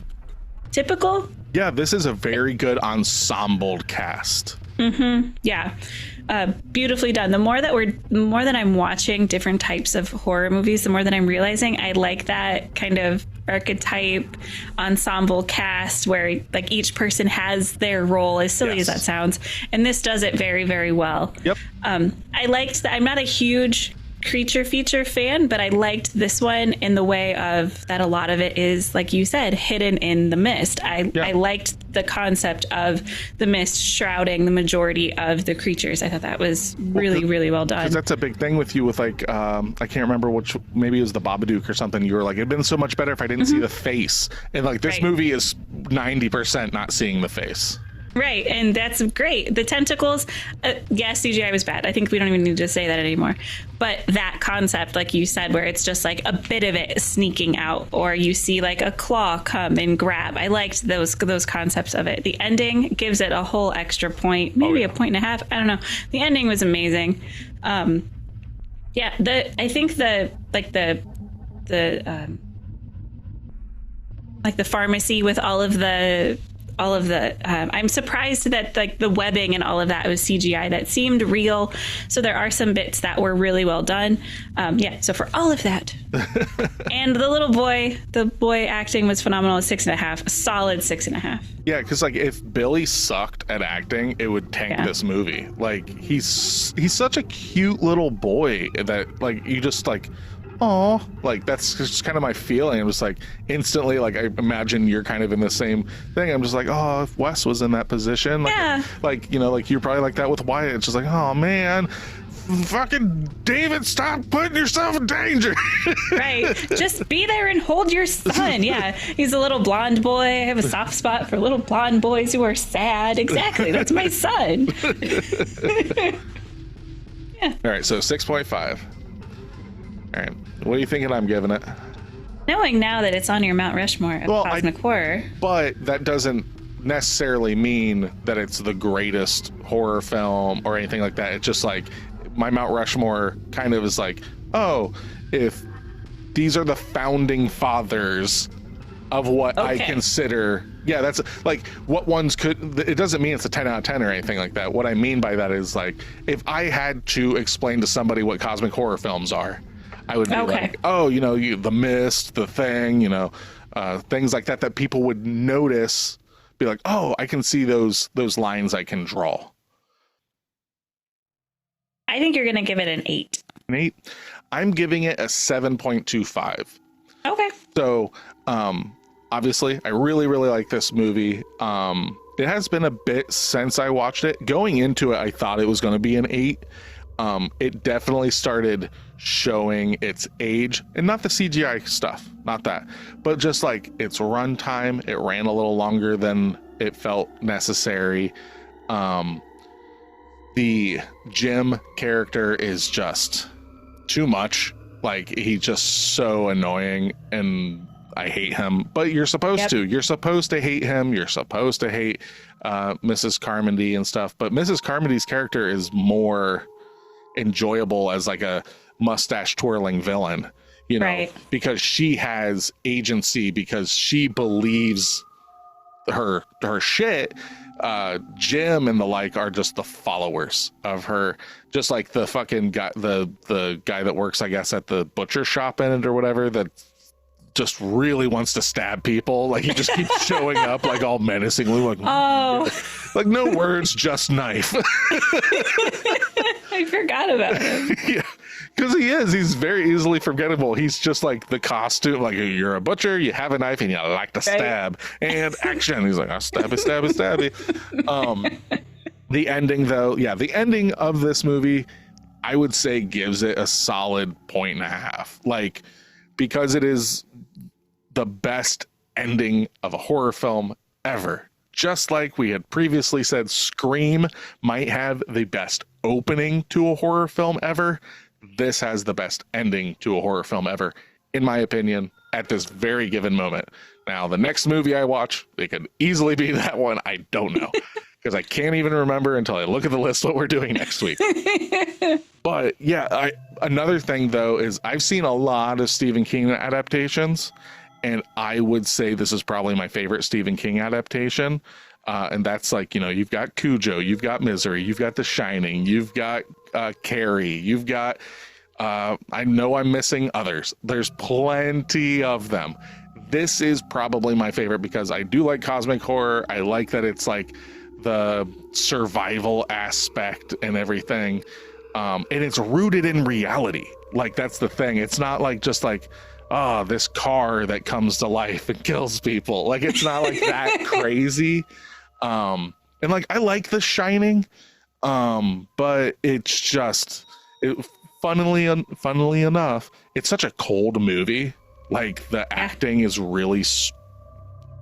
[SPEAKER 3] typical.
[SPEAKER 2] Yeah, this is a very good ensemble cast.
[SPEAKER 3] Mm-hmm. Yeah. Beautifully done. The more that I'm watching different types of horror movies, the more that I'm realizing I like that kind of archetype ensemble cast where like each person has their role, as silly as that sounds. And this does it very, very well.
[SPEAKER 2] Yep.
[SPEAKER 3] I liked that. I'm not a huge creature feature fan, but I liked this one in the way of that a lot of it is, like you said, hidden in the mist. I liked the concept of the mist shrouding the majority of the creatures. I thought that was really, really well done. Because
[SPEAKER 2] that's a big thing with you with like, I can't remember which, maybe it was the Babadook or something. You were like, it'd been so much better if I didn't see the face. And like this movie is 90% not seeing the face.
[SPEAKER 3] Right, and that's great. The tentacles, yes, CGI was bad. I think we don't even need to say that anymore. But that concept, like you said, where it's just like a bit of it sneaking out, or you see like a claw come and grab. I liked those concepts of it. The ending gives it a whole extra point, maybe a 1.5. I don't know. The ending was amazing. I think the pharmacy with all of the I'm surprised that like the webbing and all of that was CGI. That seemed real. So there are some bits that were really well done. So for all of that, and the boy acting was phenomenal. 6.5, a solid 6.5.
[SPEAKER 2] Yeah, because like if Billy sucked at acting, it would tank this movie. Like he's such a cute little boy that like you just like, oh, like that's just kind of my feeling. I'm just like instantly, like I imagine you're kind of in the same thing. I'm just like, oh, if Wes was in that position, like you know, like you're probably like that with Wyatt. It's just like, oh man, fucking David, stop putting yourself in danger.
[SPEAKER 3] Right, just be there and hold your son. Yeah, he's a little blonde boy. I have a soft spot for little blonde boys who are sad. Exactly, that's my son. Yeah.
[SPEAKER 2] All right, so 6.5. All right, what are you thinking I'm giving it?
[SPEAKER 3] Knowing now that it's on your Mount Rushmore of cosmic horror.
[SPEAKER 2] But that doesn't necessarily mean that it's the greatest horror film or anything like that. It's just like my Mount Rushmore kind of is like, oh, if these are the founding fathers of what I consider, that's like what ones could, it doesn't mean it's a 10 out of 10 or anything like that. What I mean by that is like, if I had to explain to somebody what cosmic horror films are, I would be like, oh, you know, The Mist, The Thing, you know, things like that people would notice be like, oh, I can see those lines I can draw.
[SPEAKER 3] I think you're going to give it an 8.
[SPEAKER 2] An 8. I'm giving it a 7.25.
[SPEAKER 3] Okay.
[SPEAKER 2] So, obviously, I really, really like this movie. It has been a bit since I watched it. Going into it, I thought it was going to be an 8. It definitely started showing its age, and not the CGI stuff, not that, but just like its runtime. It ran a little longer than it felt necessary. The Jim character is just too much. Like, he's just so annoying, and I hate him. But you're supposed to. You're supposed to hate him. You're supposed to hate Mrs. Carmody and stuff. But Mrs. Carmody's character is more enjoyable as like a mustache twirling villain, you know, right, because she has agency, because she believes her shit. Jim and the like are just the followers of her, just like the fucking guy, the guy that works, I guess, at the butcher shop in it or whatever, that just really wants to stab people. Like, he just keeps showing up like all menacingly, like, oh, like no words, just knife.
[SPEAKER 3] I forgot about him.
[SPEAKER 2] Yeah, because he's very easily forgettable. He's just like the costume, like, you're a butcher, you have a knife, and you like to stab, and action. He's like, I'll stabby. The ending, though, the ending of this movie, I would say, gives it a solid 1.5. Like, because it is the best ending of a horror film ever. Just like we had previously said, Scream might have the best opening to a horror film ever. This has the best ending to a horror film ever, in my opinion, at this very given moment. Now, the next movie I watch, it could easily be that one. I don't know, because I can't even remember until I look at the list what we're doing next week. But yeah, another thing, though, is I've seen a lot of Stephen King adaptations, and I would say this is probably my favorite Stephen King adaptation. And that's like, you know, you've got Cujo, you've got Misery, you've got The Shining, you've got Carrie, you've got, I know I'm missing others. There's plenty of them. This is probably my favorite because I do like cosmic horror. I like that it's like the survival aspect and everything. And it's rooted in reality. Like, that's the thing. It's not like just like, oh, this car that comes to life and kills people. Like, it's not like that crazy. And like, I like The Shining, but it's just, funnily enough, it's such a cold movie. Like, the acting is really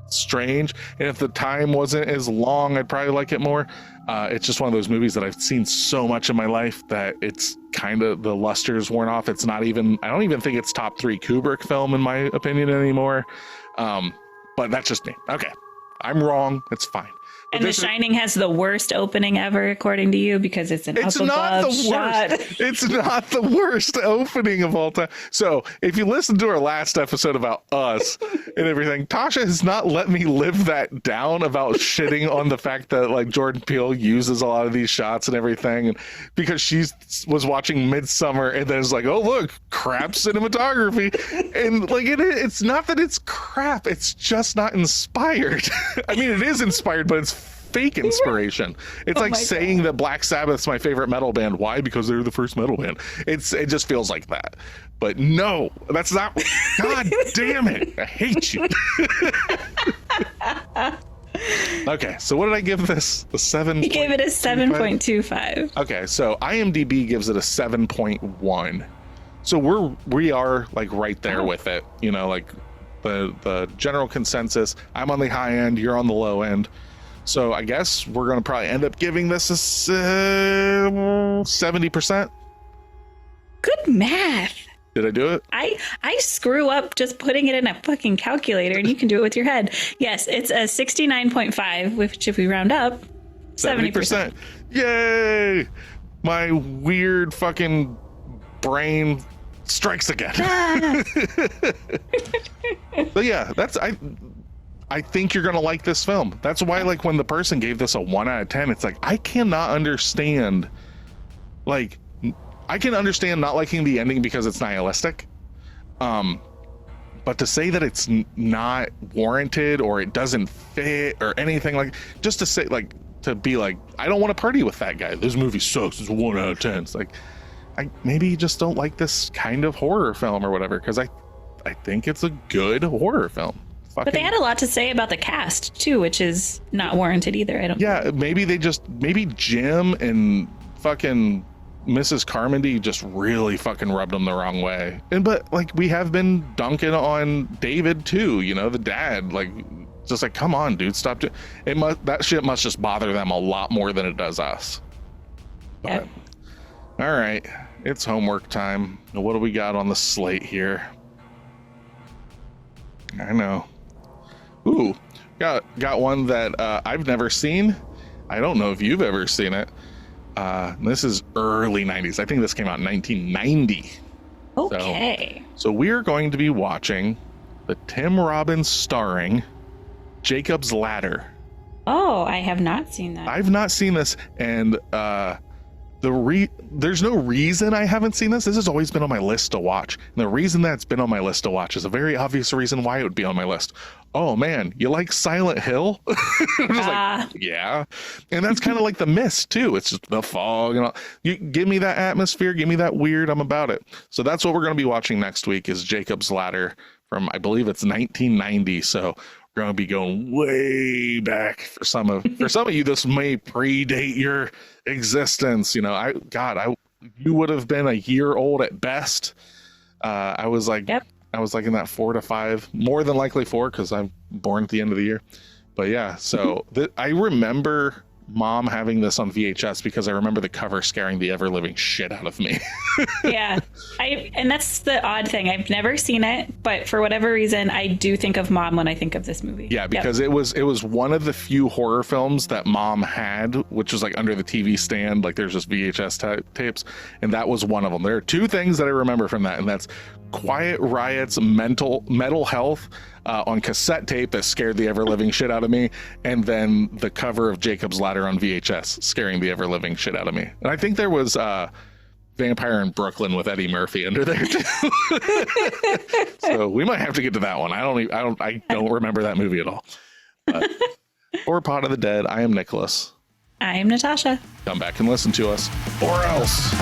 [SPEAKER 2] strange, and if the time wasn't as long, I'd probably like it more. It's just one of those movies that I've seen so much in my life that it's kind of, the luster's worn off. It's not even, I don't even think it's top 3 Kubrick film in my opinion anymore. But that's just me. Okay, I'm wrong, it's fine.
[SPEAKER 3] And The Shining has the worst opening ever, according to you, because it's an up above shot.
[SPEAKER 2] It's not the worst opening of all time. So if you listen to our last episode about Us and everything, Tasha has not let me live that down about shitting on the fact that, like, Jordan Peele uses a lot of these shots and everything, and because she was watching Midsummer and then it's like, oh look, crap cinematography, and like it's not that it's crap, it's just not inspired. I mean, it is inspired, but it's fake inspiration. It's like saying that Black Sabbath's my favorite metal band. Why? Because they're the first metal band. It just feels like that. But no, that's not. God damn it, I hate you. Okay, so what did I give this? A 7.
[SPEAKER 3] You gave it a 7.25.
[SPEAKER 2] Okay, so IMDb gives it a 7.1. So we are like right there with it. You know, like the general consensus. I'm on the high end, you're on the low end. So I guess we're going to probably end up giving this a 70%.
[SPEAKER 3] Good math.
[SPEAKER 2] Did I do it?
[SPEAKER 3] I screw up just putting it in a fucking calculator, and you can do it with your head. Yes, it's a 69.5, which if we round up, 70%.
[SPEAKER 2] Yay! My weird fucking brain strikes again. But yeah, I think you're gonna like this film. That's why, like, when the person gave this a 1 out of 10, it's like, I cannot understand. Like, I can understand not liking the ending because it's nihilistic. But But to say that it's not warranted or it doesn't fit or anything, like, just to say, like, to be like, I don't want to party with that guy, this movie sucks, it's a 1 out of 10. It's like, I maybe just don't like this kind of horror film or whatever, because I think it's a good horror film.
[SPEAKER 3] But they had a lot to say about the cast too, which is not warranted either. I don't.
[SPEAKER 2] Yeah, maybe Jim and fucking Mrs. Carmody just really fucking rubbed them the wrong way. But like, we have been dunking on David too, you know, the dad. Like, just like, come on, dude, stop. That shit must just bother them a lot more than it does us. But, all right, it's homework time. What do we got on the slate here? I know. Ooh, got one that I've never seen. I don't know if you've ever seen it. This is early 90s. I think this came out in 1990.
[SPEAKER 3] Okay.
[SPEAKER 2] So we're going to be watching the Tim Robbins starring Jacob's Ladder.
[SPEAKER 3] Oh, I have not seen that.
[SPEAKER 2] I've not seen this, and there's no reason I haven't seen this. This has always been on my list to watch. And the reason that's been on my list to watch is a very obvious reason why it would be on my list. Oh man, you like Silent Hill? I'm just like, yeah. And that's kind of like The Mist too. It's just the fog and all. You give me that atmosphere, give me that weird, I'm about it. So that's what we're going to be watching next week is Jacob's Ladder from, I believe it's 1990. So we're going to be going way back for some of you. This may predate your existence. You know, you would have been a year old at best. I was like,
[SPEAKER 3] yep.
[SPEAKER 2] I was like in that 4 to 5, more than likely 4, because I'm born at the end of the year. But yeah, so I remember Mom having this on VHS because I remember the cover scaring the ever living shit out of me.
[SPEAKER 3] Yeah, and that's the odd thing. I've never seen it, but for whatever reason, I do think of Mom when I think of this movie.
[SPEAKER 2] Yeah, because it was one of the few horror films that Mom had, which was like under the TV stand. Like there's just VHS tapes, and that was one of them. There are 2 things that I remember from that, and that's Quiet Riot's Metal Health on cassette tape that scared the ever living shit out of me, and then the cover of Jacob's Ladder on VHS scaring the ever living shit out of me. And I think there was Vampire in Brooklyn with Eddie Murphy under there too. So we might have to get to that one. I don't remember that movie at all. But, for Pot of the Dead, I am Nicholas.
[SPEAKER 3] I am Natasha.
[SPEAKER 2] Come back and listen to us, or else.